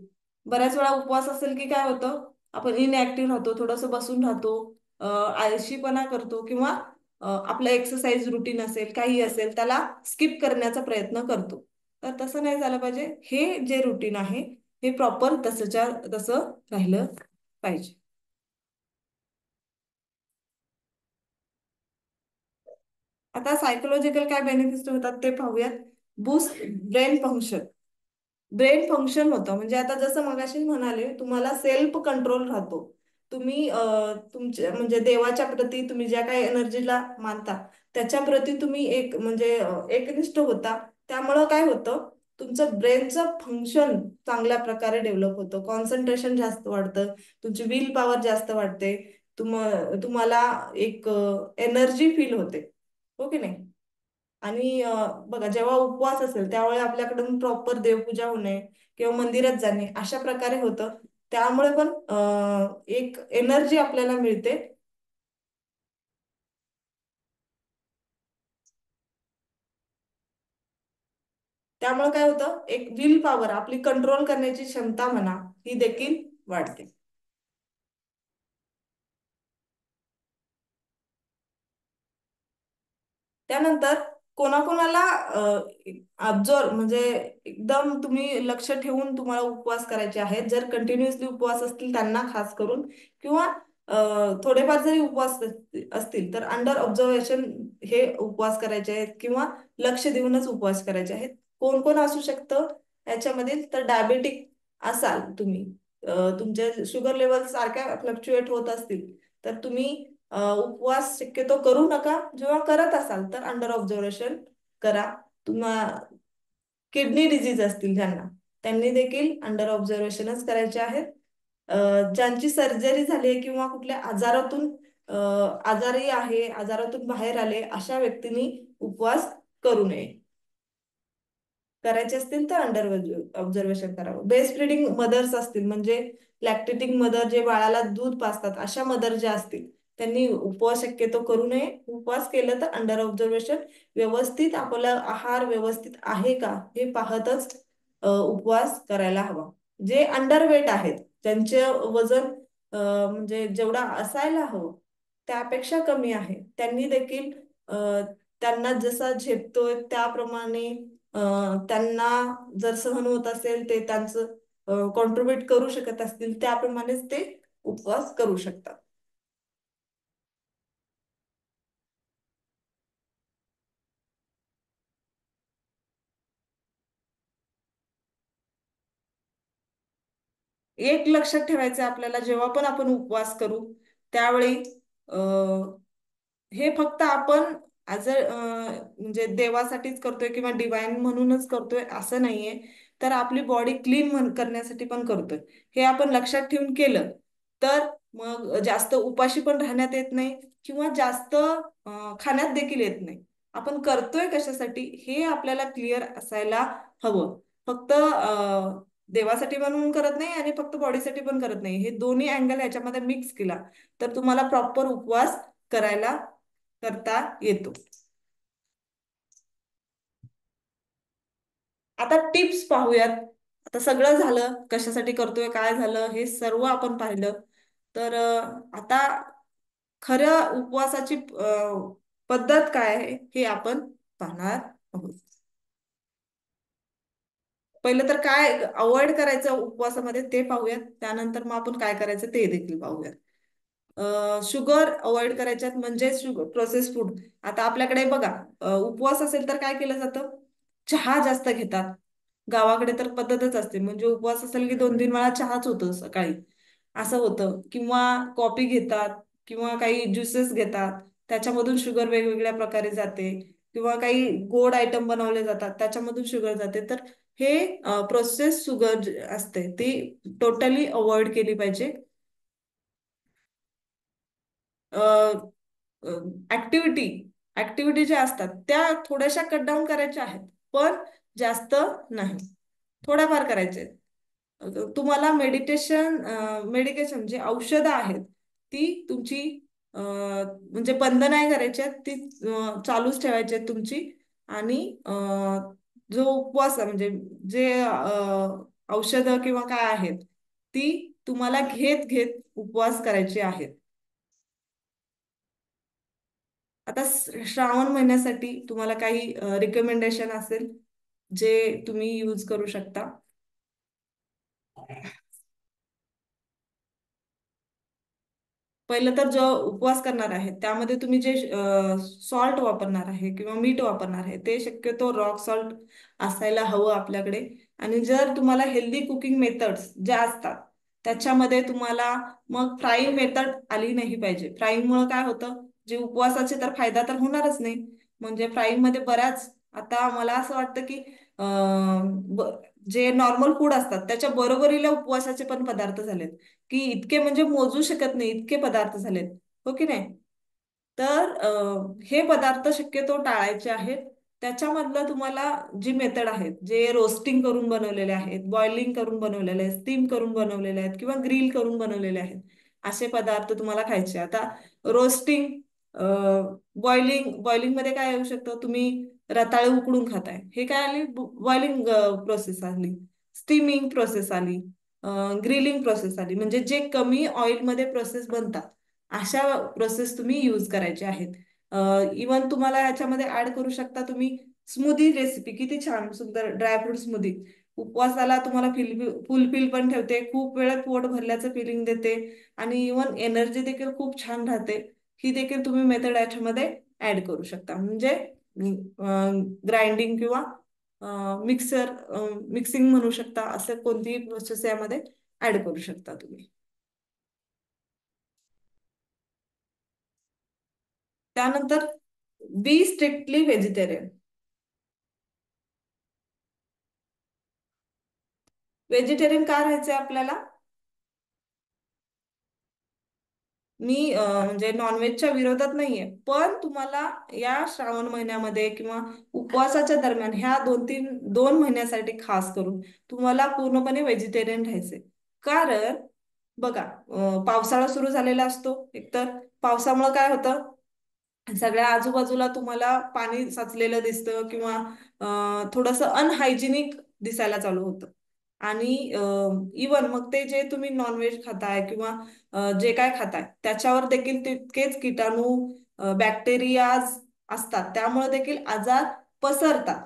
बऱ्याच वेळा उपवास असेल की काय होतं, आपण इनऍक्टिव्ह राहतो, थोडंसं बसून राहतो, आळशीपणा करतो किंवा आपलं एक्सरसाइज रुटीन असेल काही असेल त्याला स्किप करण्याचा प्रयत्न करतो. तर तसं नाही झालं पाहिजे. हे जे रुटीन आहे हे प्रॉपर तसंच्या तसं राहिलं पाहिजे. आता सायकोलॉजिकल काय बेनिफिट्स होतात ते पाहूयात. Boost brain function. Brain function होतं म्हणजे आता जसं मगाशी म्हणाले तुम्हाला सेल्फ कंट्रोल राहतो. तुम्ही तुमच्या म्हणजे देवाच्या प्रती तुम्ही ज्या काही एनर्जीला मानता त्याच्या प्रती तुम्ही एक म्हणजे एकनिष्ठ होता. त्यामुळं काय होतं, तुमचं ब्रेनचं फंक्शन चांगल्या प्रकारे डेव्हलप होतं, कॉन्सन्ट्रेशन जास्त वाढतं, तुमची विल पॉवर जास्त वाढते, तुम्हाला एक एनर्जी फील होते, हो की नाही. आणि बघा जेव्हा उपवास असेल त्यावेळी आपल्याकडून प्रॉपर देवपूजा होणे किंवा मंदिरात जाणे अशा प्रकारे होतं. त्यामुळे पण एक एनर्जी आपल्याला मिळते. त्यामुळे काय होतं, एक विल पॉवर, आपली कंट्रोल करण्याची क्षमता म्हणा, ही देखील वाढते. त्यानंतर कोणाकोणाला ऑब्झर्व म्हणजे एकदम तुम्ही लक्ष ठेवून तुम्हाला उपवास करायचे आहेत, जर कंटिन्युअसली उपवास असतील त्यांना खास करून, किंवा थोडेफार जरी उपवास असतील तर अंडर ऑब्झर्वेशन हे उपवास करायचे आहेत, किंवा लक्ष देऊनच उपवास करायचे आहेत. कोण कोण असू शकतं याच्यामध्ये, तर डायबेटिक असाल तुम्ही, तुमच्या शुगर लेवल सारख्या फ्लक्च्युएट होत असतील, तर तुम्ही उपवास शक्यतो करू नका. जेव्हा करत असाल तर अंडर ऑब्झर्वेशन करा. तुम्हाला किडनी डिझीज असतील ज्यांना, त्यांनी देखील अंडर ऑब्झर्वेशनच करायचे आहेत. ज्यांची सर्जरी झाली आहे किंवा कुठल्या आजारातून अ, आजारी आहे, आजारातून बाहेर आले, अशा व्यक्तींनी उपवास करू नये. करायचे असतील तर अंडर ऑब्झर्वेशन करावं. ब्रेस्ट फिडिंग मदर्स असतील, म्हणजे लॅक्टेटिंग मदर जे बाळाला दूध पाजतात, अशा मदर ज्या असतील, त्यांनी उपवास शक्यतो करू नये. उपवास केलं तर अंडर ऑब्झर्वेशन, व्यवस्थित आपला आहार व्यवस्थित आहे का हे पाहतच उपवास करायला हवा. जे अंडरवेट आहेत, ज्यांचे वजन म्हणजे जेवढा असायला हवं त्यापेक्षा कमी आहे, त्यांनी देखील त्यांना जसा झेपतोय त्याप्रमाणे, त्यांना जर सहन होत असेल, ते त्यांचं कॉन्ट्रीब्युट करू शकत असतील त्याप्रमाणेच ते उपवास करू शकतात. एक लक्षात ठेवायचं आपल्याला, जेव्हा पण आपण उपवास करू त्यावेळी हे फक्त आपण ऍज अ म्हणजे देवासाठीच करतोय किंवा डिवाइन म्हणूनच करतोय असं नाहीये, तर आपली बॉडी क्लीन करण्यासाठी पण करतोय. हे आपण लक्षात ठेवून केलं तर मग जास्त उपाशी पण राहण्यात येत नाही, किंवा जास्त खाण्यात देखील येत नाही. आपण करतोय कशासाठी हे आपल्याला क्लिअर असायला हवं. फक्त देवासाठी म्हणून करत नाही आणि फक्त बॉडीसाठी पण करत नाही, हे दोन्ही अँगल ह्याच्यामध्ये मिक्स केला तर तुम्हाला प्रॉपर उपवास करायला करता येतो. आता टिप्स पाहूयात. आता सगळं झालं, कशासाठी करतोय, काय झालं, हे सर्व आपण पाहिलं. तर आता खऱ्या उपवासाची पद्धत काय आहे हे आपण पाहणार आहोत. पहिलं तर काय अवॉइड करायचं उपवासामध्ये ते पाहूयात, त्यानंतर मग आपण काय करायचं ते देखील पाहूयात. शुगर अवॉइड करायच्यात, म्हणजे शुगर प्रोसेस फूड. आता आपल्याकडे बघा, उपवास असेल तर काय केलं जातं, चहा जास्त घेतात. गावाकडे तर पद्धतच असते, म्हणजे उपवास असेल की 2-3 वेळा चहाच होतं सकाळी, असं होतं. किंवा कॉफी घेतात, किंवा काही ज्युसेस घेतात, त्याच्यामधून शुगर वेगवेगळ्या प्रकारे जाते. किंवा काही गोड आयटम बनवले जातात, त्याच्यामधून शुगर जाते. तर हे प्रोसेस शुगर असते ती टोटली अवॉइड केली पाहिजे. ऍक्टिव्हिटी ऍक्टिव्हिटी ज्या असतात त्या थोड्याशा कट डाऊन करायच्या आहेत, पण जास्त नाही, थोड्याफार करायचे आहेत. तुम्हाला मेडिकेशन जे औषधं आहेत ती तुमची म्हणजे बंद नाही करायची आहेत, ती चालूच ठेवायची आहेत तुमची. आणि जो उपवास आहे, म्हणजे जे औषधं किंवा काय आहेत, ती तुम्हाला घेत घेत उपवास करायचे आहेत. आता श्रावण महिन्यासाठी तुम्हाला काही रिकमेंडेशन असेल जे तुम्ही यूज करू शकता. पहिलं तर जो उपवास करणार आहे त्यामध्ये तुम्ही जे सॉल्ट वापरणार आहे किंवा मीठ वापरणार आहे ते शक्यतो रॉक सॉल्ट असायला हवं आपल्याकडे. आणि जर तुम्हाला हेल्दी कुकिंग मेथड्स ज्या असतात त्याच्यामध्ये तुम्हाला मग फ्राईंग मेथड आली नाही पाहिजे. फ्राईंग मुळे काय होतं, जे उपवासाचे तर फायदा तर होणारच नाही. म्हणजे फ्राईंग मध्ये बऱ्याच, आता मला असं वाटतं की जे नॉर्मल फूड असतात त्याच्या बरोबरीला उपवासाचे पण पदार्थ झालेत, की इतके म्हणजे मोजू शकत नाही इतके पदार्थ झालेत, हो की नाही. तर हे पदार्थ शक्यतो टाळायचे आहेत. त्याच्यामधलं तुम्हाला जी मेथड आहेत, जे रोस्टिंग करून बनवलेले आहेत, बॉइलिंग करून बनवलेले आहेत, स्टीम करून बनवलेले आहेत, किंवा ग्रिल करून बनवलेले आहेत, असे पदार्थ तुम्हाला खायचे. आता रोस्टिंग बॉइलिंग बॉइलिंग मध्ये काय येऊ शकतं, तुम्ही रताळे उकडून खाताय, हे काय आली, बॉइलिंग प्रोसेस आली. स्टीमिंग प्रोसेस आली. ग्रिलिंग प्रोसेस आली. म्हणजे जे कमी ऑइलमध्ये प्रोसेस बनतात अशा प्रोसेस तुम्ही यूज करायचे आहेत. इवन तुम्हाला ह्याच्यामध्ये ऍड करू शकता तुम्ही स्मूदी रेसिपी. किती छान सुंदर ड्रायफ्रूट स्मूदी. उपवासाला तुम्हाला फुलफिल पण ठेवते, खूप वेळ पोट भरल्याचं फिलिंग देते, आणि इवन एनर्जी देखील खूप छान राहते. ही देखील तुम्ही मेथड याच्यामध्ये ऍड करू शकता. म्हणजे ग्राइंडिंग किंवा मिक्सिंग म्हणू शकता, असं कोणतीही प्रोसेस यामध्ये ऍड करू शकता तुम्ही. त्यानंतर बी स्ट्रिक्टली व्हेजिटेरियन. व्हेजिटेरियन का राहायचंय आपल्याला? मी म्हणजे नॉनव्हेजच्या विरोधात नाहीये, पण तुम्हाला या श्रावण महिन्यामध्ये किंवा उपवासाच्या दरम्यान ह्या 2 महिन्यासाठी खास करून तुम्हाला पूर्णपणे व्हेजिटेरियन राहायचंय. कारण बघा, पावसाळा सुरू झालेला असतो. एकतर पावसामुळे काय होतं, सगळ्या आजूबाजूला तुम्हाला पाणी साचलेलं दिसतं, किंवा थोडंसं अनहायजिनिक दिसायला चालू होतं. आणि इवन मग ते जे तुम्ही नॉनव्हेज खाताय किंवा जे काय खाताय त्याच्यावर देखील तितकेच किटाणू, बॅक्टेरियाज असतात. त्यामुळे देखील आजार पसरतात.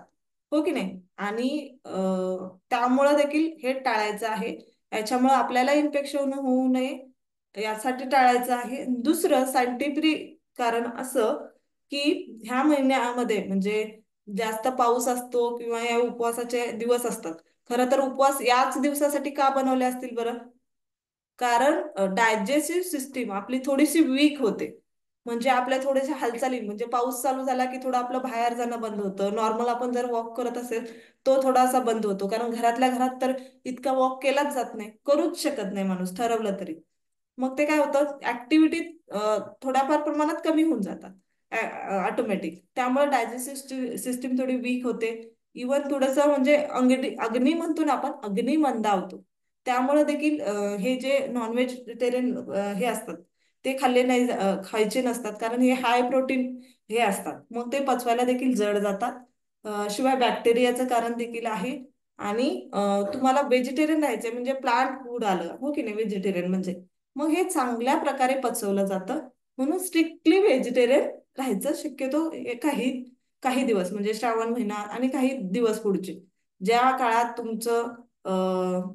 हो की नाही? आणि त्यामुळे देखील हे टाळायचं आहे. याच्यामुळे आपल्याला इन्फेक्शन होऊ नये यासाठी टाळायचं आहे. दुसरं सायंटिफिक कारण असं की ह्या महिन्यामध्ये म्हणजे जास्त पाऊस असतो किंवा या उपवासाचे दिवस असतात. खरं तर उपवास याच दिवसासाठी का बनवले असतील बरं? कारण डायजेस्टिव्ह सिस्टीम आपली थोडीशी वीक होते. म्हणजे आपल्या थोड्याशा हालचाली, म्हणजे पाऊस चालू झाला की थोडं आपलं बाहेर जाणं बंद होतं. नॉर्मल आपण जर वॉक करत असेल तो थोडासा बंद होतो, कारण घरातल्या घरात तर इतका वॉक केलाच जात नाही, करूच शकत नाही माणूस ठरवलं तरी. मग ते काय होतं, ऍक्टिव्हिटी थोड्याफार प्रमाणात कमी होऊन जातात ऑटोमॅटिक. त्यामुळे डायजेस्टिव्ह सिस्टीम थोडी वीक होते. इवन थोडंसं म्हणजे अग्नी म्हणतो ना आपण, अग्नी मंदावतो. त्यामुळे देखील हे जे नॉन व्हेजिटेरियन हे असतात ते खाल्ले नाही खायचे नसतात, कारण हे हाय प्रोटीन हे असतात. मग ते पचवायला देखील जड जातात. शिवाय बॅक्टेरियाचं कारण देखील आहे. आणि तुम्हाला व्हेजिटेरियन राहायचंय म्हणजे प्लांट फूड आलं, हो की नाही, व्हेजिटेरियन म्हणजे मग हे चांगल्या प्रकारे पचवलं जातं. म्हणून स्ट्रिक्टली व्हेजिटेरियन राहायचं शक्यतो. काही काही दिवस म्हणजे श्रावण महिना आणि काही दिवस पुढचे, ज्या काळात तुमचं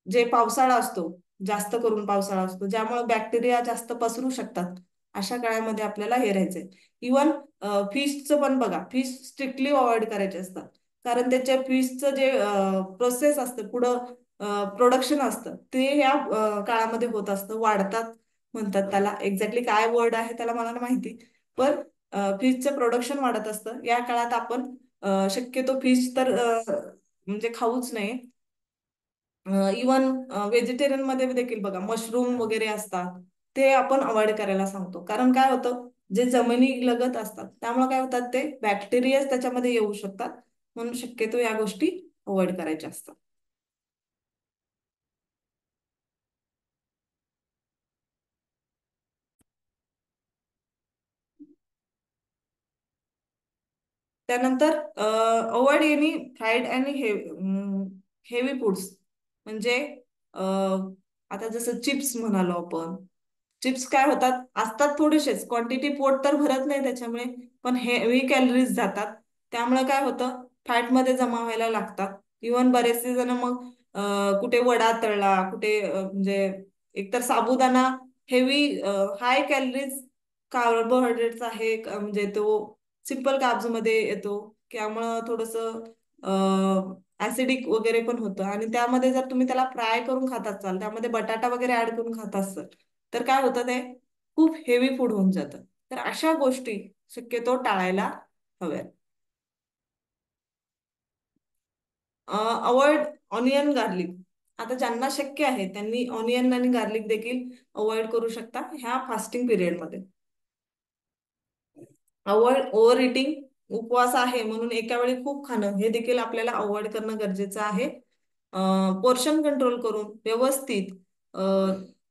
जे पावसाळा असतो, जास्त करून पावसाळा असतो ज्यामुळे बॅक्टेरिया जास्त पसरू शकतात, अशा काळामध्ये आपल्याला हे राहायचंय. इवन फिशचं पण बघा, फिश स्ट्रिक्टली अवॉइड करायचे असतात. कारण त्याच्या फिशचं जे प्रोसेस असतं पुढं, प्रोडक्शन असतं ते ह्या काळामध्ये होत असतं, वाढतात म्हणतात त्याला. एक्झॅक्टली काय वर्ड आहे त्याला मला नाही माहिती. पण फिशचं प्रोडक्शन वाढत असतं या काळात. आपण शक्यतो फिश तर म्हणजे खाऊच नाही. इवन व्हेजिटेरियन मध्ये देखील बघा मशरूम वगैरे असतात, ते आपण अवॉइड करायला सांगतो. कारण काय होतं, जे जमिनी लगत असतात त्यामुळे काय होतात, ते बॅक्टेरिया त्याच्यामध्ये येऊ शकतात. म्हणून शक्यतो या गोष्टी अवॉइड करायच्या असतात. त्यानंतर अवॉइड एनी फ्राईड आणि हेवी फूड्स. म्हणजे आता जसं चिप्स म्हणालो आपण, चिप्स काय होतात, असतात थोडेसेच क्वांटिटी, पोट तर भरत नाही त्याच्यामुळे, पण हेवी कॅलरीज जातात. त्यामुळे काय होतं, फॅट मध्ये जमा व्हायला लागतात. इवन बरेचसे जण मग कुठे वडा तळला, कुठे म्हणजे एकतर साबुदाणा हेवी, हाय कॅलरीज कार्बोहायड्रेट्स आहे, म्हणजे तो सिंपल कार्ब्स मध्ये येतो. त्यामुळं थोडंसं ऍसिडिक वगैरे पण होतं. आणि त्यामध्ये जर तुम्ही त्याला फ्राय करून खात असाल, त्यामध्ये बटाटा वगैरे ऍड करून खात असाल, तर काय होतं, ते खूप हेवी फूड होऊन जातं. तर अशा गोष्टी शक्यतो टाळायला हव्यात. Avoid onion garlic. आता ज्यांना शक्य आहे त्यांनी ऑनियन आणि गार्लिक देखील अवॉइड करू शकता ह्या फास्टिंग पिरियडमध्ये. Avoid over eating. उपवास आहे म्हणून एका वेळी खूप खाणं हे देखील आपल्याला अवॉइड करणं गरजेचं आहे. पोर्शन कंट्रोल करून व्यवस्थित,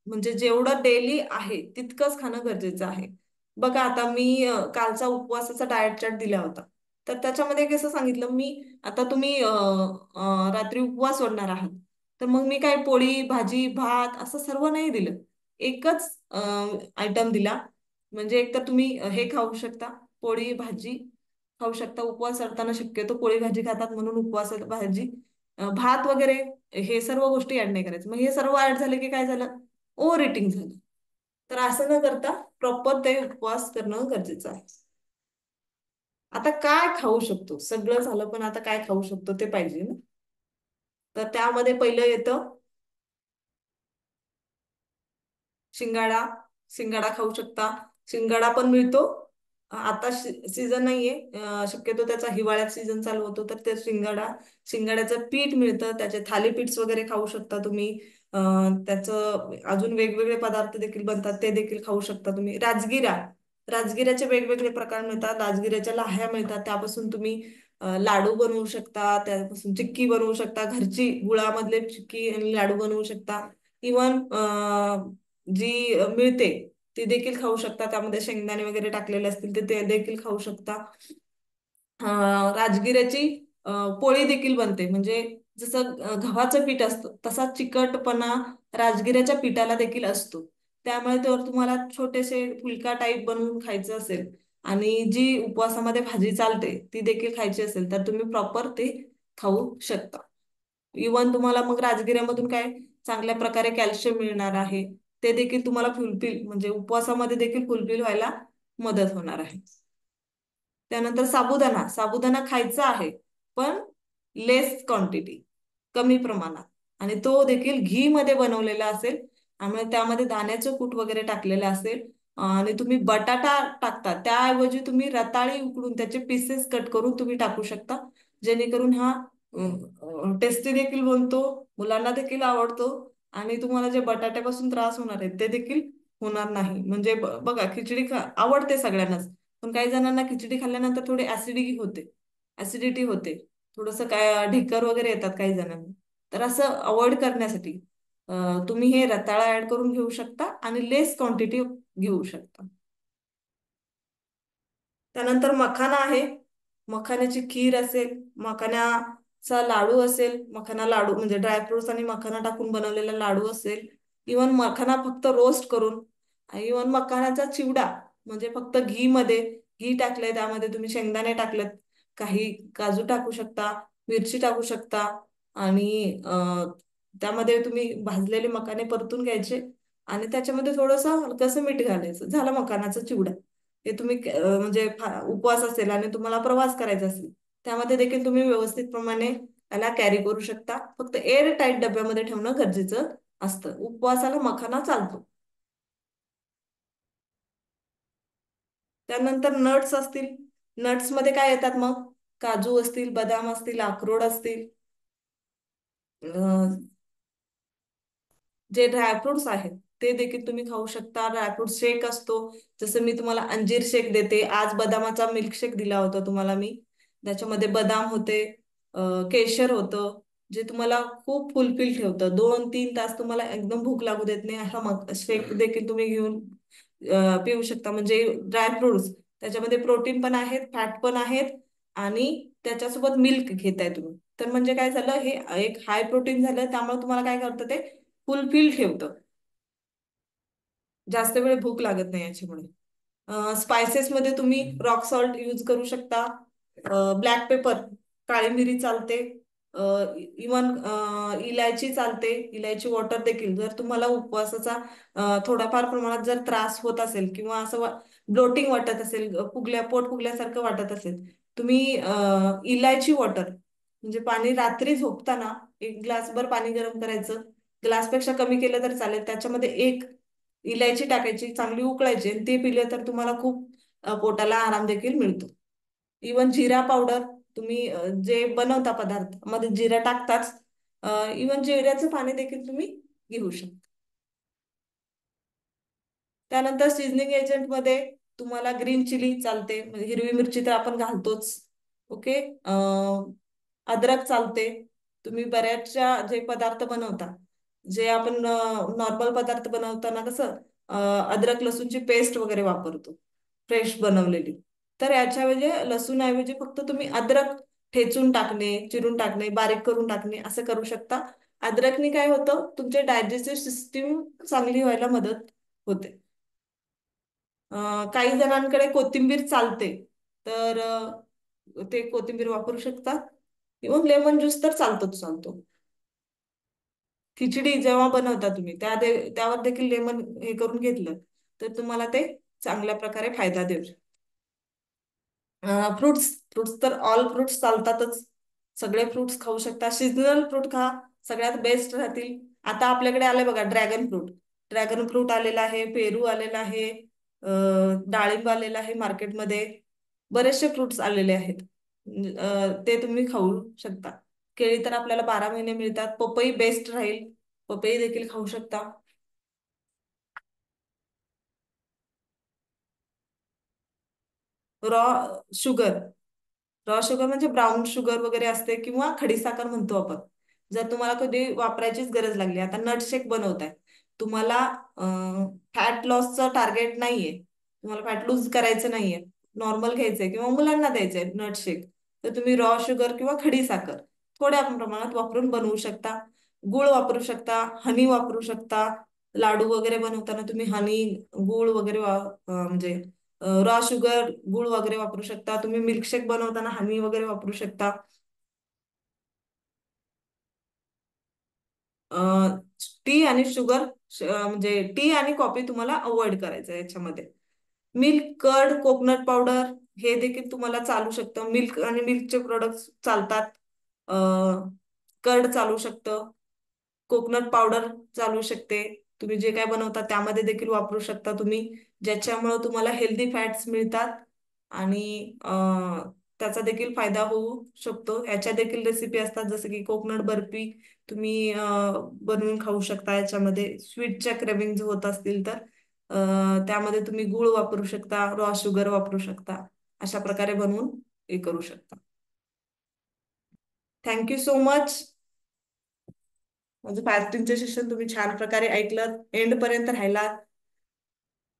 म्हणजे जेवढं डेली आहे तितकंच खाणं गरजेचं आहे. बघा आता मी कालचा उपवासाचा डाएट चार्ट दिला होता. तर त्याच्यामध्ये कसं सांगितलं मी, आता तुम्ही रात्री उपवास सोडणार आहात, तर मग मी काय पोळी भाजी भात असं सर्व नाही दिलं. एकच आयटम दिला. म्हणजे एक तर तुम्ही हे खाऊ शकता, पोळी भाजी खाऊ शकता. उपवास सोडताना शक्यतो पोळी भाजी खातात म्हणून उपवास भाजी, भात वगैरे हे सर्व गोष्टी ऍड नाही करायचं. मग हे सर्व ऍड झाले की काय झालं, ओव्हर इटिंग झालं. तर असं न करता प्रॉपर ते उपवास करणं गरजेचं आहे. आता काय खाऊ शकतो, सगळं झालं पण आता काय खाऊ शकतो ते पाहिजे ना. तर त्यामध्ये पहिलं येतं शिंगाडा. शिंगाडा खाऊ शकता. शिंगाडा पण मिळतो. आता सीझन नाहीये, शक्यतो त्याचा हिवाळ्यात सीझन चालू होतो, तर ते शिंगाड्याचं पीठ मिळतं, त्याचे थालीपीठ वगैरे खाऊ शकता तुम्ही. त्याचं अजून वेगवेगळे पदार्थ देखील बनतात, ते देखील खाऊ शकता तुम्ही. राजगिऱ्याचे वेगवेगळे प्रकार मिळतात. राजगिऱ्याच्या लाह्या मिळतात, त्यापासून तुम्ही लाडू बनवू शकता, त्यापासून चिक्की बनवू शकता, घरची गुळामधले चिक्की आणि लाडू बनवू शकता. इवन जी मिळते ती देखील खाऊ शकता, त्यामध्ये शेंगदाणे वगैरे टाकलेले असतील तर ते देखील खाऊ शकता. राजगिऱ्याची पोळी देखील बनते. म्हणजे जसं गव्हाचं पीठ असतं तसा चिकटपणा राजगिऱ्याच्या पिठाला देखील असतो. त्यामुळे तर तुम्हाला छोटेसे फुलका टाईप बनवून खायचं असेल आणि जी उपवासामध्ये भाजी चालते ती देखील खायची असेल तर तुम्ही प्रॉपर ते खाऊ शकता. इवन तुम्हाला मग राजगिऱ्यामधून काय चांगल्या प्रकारे कॅल्शियम मिळणार आहे. ते देखील तुम्हाला फुलफिल म्हणजे उपवासामध्ये देखील फुलफिल व्हायला मदत होणार आहे. त्यानंतर साबुदाणा. साबुदाणा खायचा आहे पण लेस क्वांटिटी, कमी प्रमाणात. आणि तो देखील घी मध्ये बनवलेला असेल, त्यामुळे त्यामध्ये दाण्याचं कूट वगैरे टाकलेलं असेल. आणि तुम्ही बटाटा टाकता त्याऐवजी तुम्ही रताळी उकडून त्याचे पीसेस कट करून तुम्ही टाकू शकता. जेणेकरून हा टेस्टी देखील बनतो, मुलांना देखील आवडतो, आणि तुम्हाला जे बटाट्यापासून त्रास होणार आहे ते देखील होणार नाही. म्हणजे बघा खिचडी आवडते सगळ्यांनाच, पण काही जणांना खिचडी खाल्ल्यानंतर थोडी ऍसिडिटी होते. थोडंसं काय ढेकर वगैरे येतात काही जणांना. तर असं अवॉइड करण्यासाठी तुम्ही हे रताळा ऍड करून घेऊ शकता आणि लेस क्वांटिटी घेऊ शकता. त्यानंतर मखाना आहे. मखाण्याची खीर असेल, मखाण्याचा लाडू असेल, मखाना लाडू म्हणजे ड्रायफ्रुट्स आणि मखाना टाकून बनवलेला लाडू असेल. इवन मखाना फक्त रोस्ट करून, इवन मखानाचा चिवडा म्हणजे फक्त घी टाकलंय, त्यामध्ये तुम्ही शेंगदाणे टाकलेत, काही काजू टाकू शकता, मिरची टाकू शकता. आणि त्यामध्ये तुम्ही भाजलेले मखाने परतून घ्यायचे आणि त्याच्यामध्ये थोडंसं हलकंसं मीठ घालायचं, झाला मखानाचा चिवडा. हे तुम्ही म्हणजे उपवास असेल आणि तुम्हाला प्रवास करायचा असेल त्यामध्ये देखील तुम्ही व्यवस्थित प्रमाणे त्याला कॅरी करू शकता. फक्त एअर टाईट डब्यामध्ये ठेवणं गरजेचं असतं. उपवासाला मखाना चालतो. त्यानंतर नट्स असतील. नट्स मध्ये काय येतात मग, काजू असतील, बदाम असतील, अक्रोड असतील, जे ड्रायफ्रुट्स आहेत ते देखील तुम्ही खाऊ शकता. ड्रायफ्रुट शेक असतो, जसं मी तुम्हाला अंजीर शेक देते, आज बदामाचा मिल्क शेक दिला होता तुम्हाला मी. त्याच्यामध्ये बदाम होते, केशर होतं, जे तुम्हाला खूप फुलफिल ठेवतं. 2-3 तास तुम्हाला एकदम भूक लागू देत नाही असा मग शेक देखील तुम्ही घेऊन पिऊ शकता. म्हणजे ड्रायफ्रुट्स त्याच्यामध्ये प्रोटीन पण आहेत, फॅट पण आहेत, आणि त्याच्यासोबत मिल्क घेताय तुम्ही, तर म्हणजे काय झालं, हे एक हाय प्रोटीन झालं. त्यामुळे तुम्हाला काय करतं ते फुलफिल ठेवतं, जास्त वेळ भूक लागत नाही याच्यामुळे. स्पायसेस मध्ये तुम्ही रॉक सॉल्ट यूज करू शकता, ब्लॅक पेपर, काळी मिरी चालते, इवन इलायची चालते, इलायची वॉटर देखील. जर तुम्हाला उपवासाचा थोडाफार प्रमाणात जर त्रास होत असेल किंवा असं ब्लोटिंग वाटत असेल, पोट फुगल्यासारखं वाटत असेल, तुम्ही इलायची वॉटर म्हणजे पाणी रात्री झोपताना 1 ग्लासभर पाणी गरम करायचं, ग्लासपेक्षा कमी केलं तर चालेल, त्याच्यामध्ये एक इलायची टाकायची, चांगली उकळायची आणि ते पिले तर तुम्हाला खूप पोटाला आराम देखील मिळतो. इवन जिरा पावडर, तुम्ही जे बनवता पदार्थ मध्ये जिरा टाकताच, इवन जिऱ्याचं पाणी देखील तुम्ही घेऊ शकता. त्यानंतर सिझनिंग एजंट मध्ये तुम्हाला ग्रीन चिली चालते, म्हणजे हिरवी मिरची तर आपण घालतोच. ओके. अद्रक चालते. तुम्ही बऱ्याचशा जे पदार्थ बनवता, जे आपण नॉर्मल पदार्थ बनवताना कसं अद्रक लसूणची पेस्ट वगैरे वापरतो, फ्रेश बनवलेली. तर याच्याऐवजी लसूण ऐवजी फक्त तुम्ही अद्रक ठेचून टाकणे, चिरून टाकणे, बारीक करून टाकणे असं करू शकता. अद्रकने काय होतं, तुमचे डायजेस्टिव्ह सिस्टीम चांगली व्हायला मदत होते. काही जणांकडे कोथिंबीर चालते, तर ते कोथिंबीर वापरू शकतात. किंवा लेमन ज्यूस तर चालतोच चालतो. खिचडी जेव्हा बनवता तुम्ही त्यावर देखील लेमन हे करून घेतलं तर तुम्हाला ते चांगल्या प्रकारे फायदा देऊ शकतो. फ्रुट्स फ्रुट्स तर ऑल फ्रुट्स चालतातच. सगळे फ्रुट्स खाऊ शकता. सीजनल फ्रूट खा, सगळ्यात बेस्ट राहतील. आता आपल्याकडे आले बघा ड्रॅगन फ्रूट. ड्रॅगन फ्रूट आलेला आहे, पेरू आलेला आहे, डाळिंब आलेला आहे मार्केटमध्ये. बरेचसे फ्रुट्स आलेले आहेत. ते तुम्ही खाऊ शकता. केळी तर आपल्याला 12 महिने मिळतात. पपई बेस्ट राहील, पपई देखील खाऊ शकता. रॉ शुगर रॉ शुगर म्हणजे ब्राऊन शुगर वगैरे असते किंवा खडीसाखर म्हणतो आपण. जर तुम्हाला कधी वापरायचीच गरज लागली, आता नट शेक बनवताय, तुम्हाला फॅट लॉसचं टार्गेट नाहीये, तुम्हाला फॅट लूज करायचं नाहीये, नॉर्मल घ्यायचंय किंवा मुलांना द्यायचंय नट शेक, तर तुम्ही रॉ शुगर किंवा खडीसाखर थोड्या प्रमाणात वापरून बनवू शकता. गुळ वापरू शकता, हनी वापरू शकता. लाडू वगैरे बनवताना तुम्ही हनी, गुळ वगैरे म्हणजे रॉ शुगर, गुळ वगैरे वापरू शकता. तुम्ही मिल्कशेक बनवताना हनी वगैरे वापरू शकता. टी आणि शुगर, म्हणजे टी आणि कॉफी तुम्हाला अवॉइड करायचं आहे याच्यामध्ये. मिल्क कर्ड, कोकोनट पावडर हे देखील तुम्हाला चालू शकतं. मिल्क आणि मिल्कचे प्रोडक्ट्स चालतात. कर्ड चालू शकतं, कोकोनट पावडर चालू शकते. तुम्ही जे काय बनवता त्यामध्ये देखील वापरू शकता तुम्ही, ज्याच्यामुळे तुम्हाला हेल्दी फॅट्स मिळतात आणि त्याचा देखील फायदा होऊ शकतो. याच्या देखील रेसिपी असतात, जसं की कोकोनट बर्फी तुम्ही बनवून खाऊ शकता. याच्यामध्ये स्वीटच्या क्रेविंग होत असतील तर त्यामध्ये तुम्ही गूळ वापरू शकता, रॉ शुगर वापरू शकता. अशा प्रकारे बनवून हे करू शकता. Thank you so much. माझं फास्टिंगचं सेशन तुम्ही छान प्रकारे ऐकलं, एंड पर्यंत राहिला.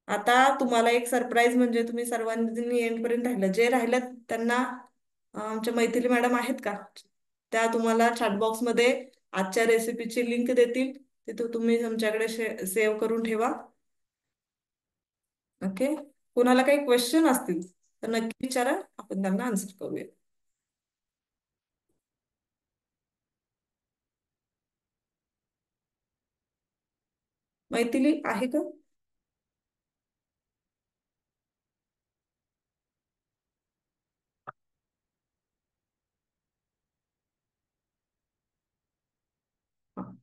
आता तुम्हाला एक सरप्राईज म्हणजे तुम्ही सर्वांनी एंड पर्यंत राहिलं. जे राहिलं त्यांना आमच्या मैथिली मॅडम आहेत का, त्या तुम्हाला चॅटबॉक्स मध्ये आजच्या रेसिपीची लिंक देतील. तिथे तुम्ही तुमच्याकडे सेव्ह करून ठेवा. ओके. कोणाला काही क्वेश्चन असतील तर नक्की विचारा, आपण त्यांना आन्सर करूया. मैथिली आहे का?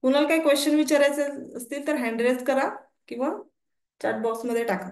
कुणाला काही क्वेश्चन विचारायचे असतील तर हँड रेज करा किंवा चॅट बॉक्स मध्ये टाका.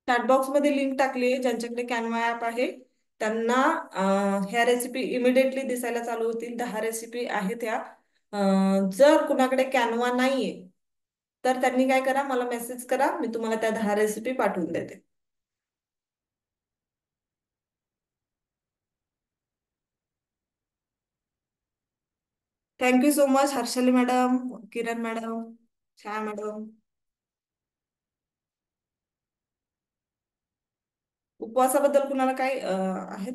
चॅट बॉक्स मध्ये लिंक टाकली आहे. ज्यांच्याकडे कॅनवा ऍप आहे त्यांना ह्या रेसिपी इमिडिएटली दिसायला चालू होतील. 10 रेसिपी आहेत ह्या. जर कुणाकडे कॅनवा नाहीये तर त्यांनी काय करा, मला मेसेज करा, मी तुम्हाला त्या 10 रेसिपी पाठवून देते. थँक्यू सो मच हर्षली मॅडम, किरण मॅडम, छाया मॅडम. उपवासाबद्दल कुणाला काय आहेत?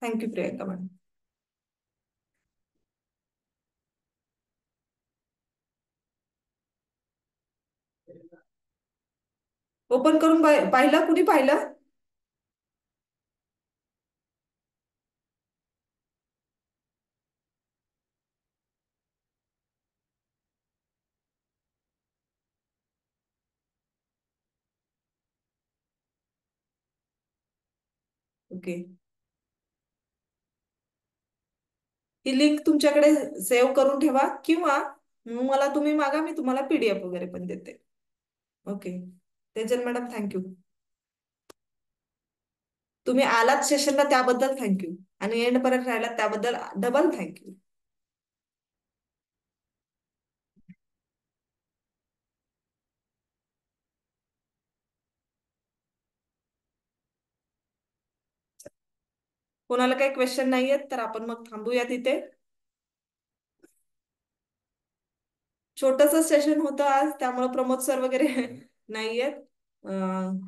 Thank you Priyanka madam. ओपन करून पाहिलं, कुणी पाहिलं? ओके. ही लिंक तुमच्याकडे सेव्ह करून ठेवा, किंवा मला तुम्ही मागा, मी तुम्हाला PDF वगैरे पण देते. ओके. Tejal madam, thank you. तुम्ही आलात सेशनला त्याबद्दल थँक्यू, आणि एंड पर्यंत राहिलात त्याबद्दल डबल थँक्यू. कोणाला काही क्वेश्चन नाहीयेत तर आपण मग थांबूया तिथे. छोटस सेशन होतं आज, त्यामुळे प्रमोद सर वगैरे नाहीयेत. अं,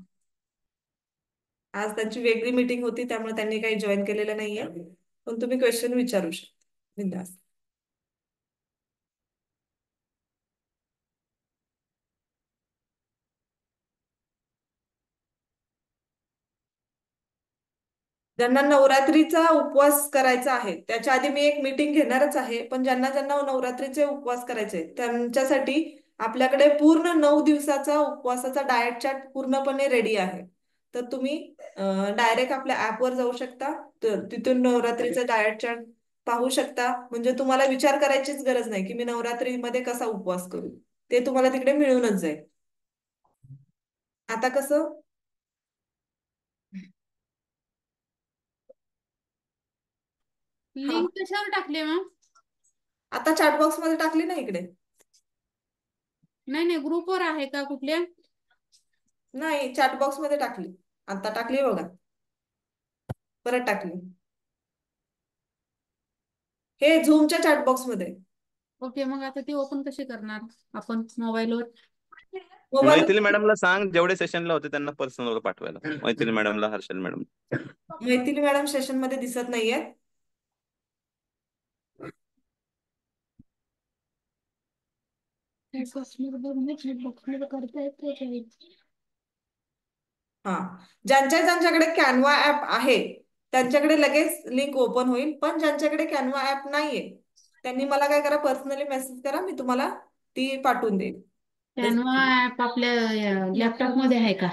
आज त्यांची वेगळी मीटिंग होती, त्यामुळे त्यांनी काही जॉईन केलेलं नाहीये. पण तुम्ही क्वेश्चन विचारू शकता बिंदास. ज्यांना नवरात्रीचा उपवास करायचा आहे, त्याच्या आधी मी एक मीटिंग घेणारच आहे, पण ज्यांना ज्यांना नवरात्रीचे उपवास करायचे त्यांच्यासाठी आपल्याकडे पूर्ण 9 दिवसाचा उपवासाचा डाएट चार्ट पूर्णपणे रेडी आहे. तर तुम्ही डायरेक्ट आपल्या ऍपवर जाऊ शकता, तर तिथून नवरात्रीचा डाएट चार्ट पाहू शकता. म्हणजे तुम्हाला विचार करायचीच गरज नाही की मी नवरात्रीमध्ये कसा उपवास करू. ते तुम्हाला तिकडे मिळूनच जाईल. आता कसं? हा, लिंक कशावर टाकली मॅम? आता चॅटबॉक्स मध्ये टाकली ना इकडे. नाही नाही, ग्रुपवर आहे का कुठल्या? नाही, चॅटबॉक्स मध्ये टाकली. आता टाकली बघा, परत टाकली. हे झूमच्या चॅटबॉक्स मध्ये. ओके, मग आता ती ओपन कशी करणार आपण मोबाईलवर? मोबाईल. मैथिली मॅडमला सांग, जेवढे सेशनला होते त्यांना पर्सनल पाठवायला. मैथिली मॅडमला, Harshal madam. Maithili madam session मध्ये दिसत नाहीये. करता येते. हा, ज्यांच्या ज्यांच्याकडे कॅनवा ऍप आहे त्यांच्याकडे लगेच लिंक ओपन होईल, पण ज्यांच्याकडे कॅनवा ऍप नाहीये त्यांनी मला काय करा, पर्सनली मेसेज करा, मी तुम्हाला ती पाठवून देईन. कॅनवा ऍप आपल्या लॅपटॉप मध्ये आहे का?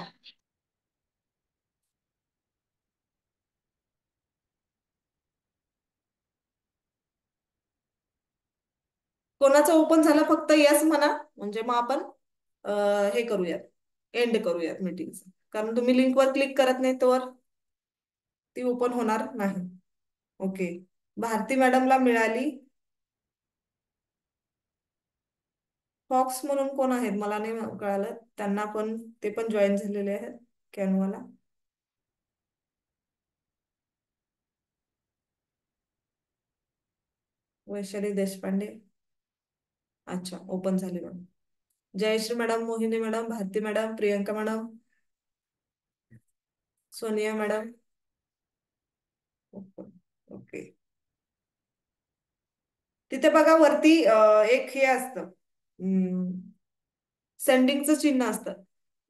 कोणाचं ओपन झालं फक्त यस म्हणा, म्हणजे मग आपण हे करूयात, एंड करूयात मीटिंग. कारण तुम्ही लिंकवर क्लिक करत नाही तोवर ती ओपन होणार नाही. ओके. भारती मॅडमला मिळाली. फॉक्स म्हणून कोण आहेत मला नाही कळालं, त्यांना पण ते पण जॉईन झालेले आहेत कॅनवाला. वैशाली देशपांडे, अच्छा, ओपन झाली madam. Jayashree madam, Mohini madam, Bharati madam, Priyanka madam, Sonia madam. Open. Okay. तिथे बघा वरती एक हे असतं, सेंडिंगचं चिन्ह असतं.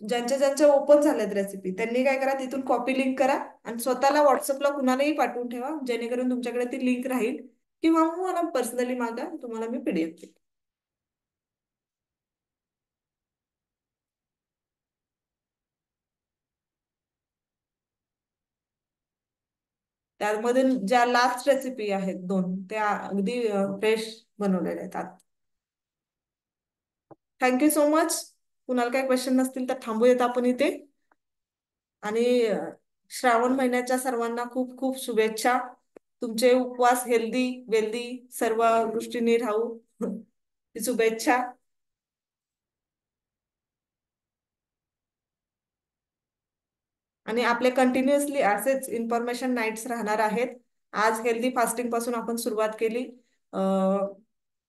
ज्यांच्या ज्यांच्या ओपन झाल्यात रेसिपी त्यांनी काय करा, तिथून कॉपी लिंक करा आणि स्वतःला व्हॉट्सअपला कुणालाही पाठवून ठेवा, जेणेकरून तुमच्याकडे ती लिंक राहील. किंवा मग मला पर्सनली मागा, तुम्हाला मी PDF देईन. त्यामधून ज्या लास्ट रेसिपी आहेत 2, त्या अगदी फ्रेश बनवलेल्या आहेत. Thank you so much. कुणाला काही क्वेश्चन नसतील तर थांबूयात आपण इथे. आणि श्रावण महिन्याच्या सर्वांना खूप खूप शुभेच्छा. तुमचे उपवास हेल्दी वेल्दी सर्व दृष्टीने राहू ही शुभेच्छा. आणि आपले कंटिन्युअसली असेच इन्फॉर्मेशन नाईट्स राहणार आहेत. आज हेल्दी फास्टिंग पासून आपण सुरुवात केली.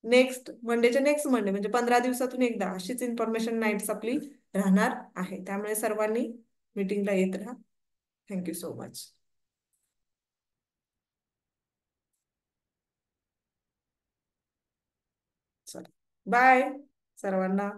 नेक्स्ट मंडेचे नेक्स्ट मंडे म्हणजे 15 दिवसातून एकदा अशीच इन्फॉर्मेशन नाईट्स आपली राहणार आहे. त्यामुळे सर्वांनी मीटिंगला येत राहा. Thank you so much. चला, बाय सर्वांना.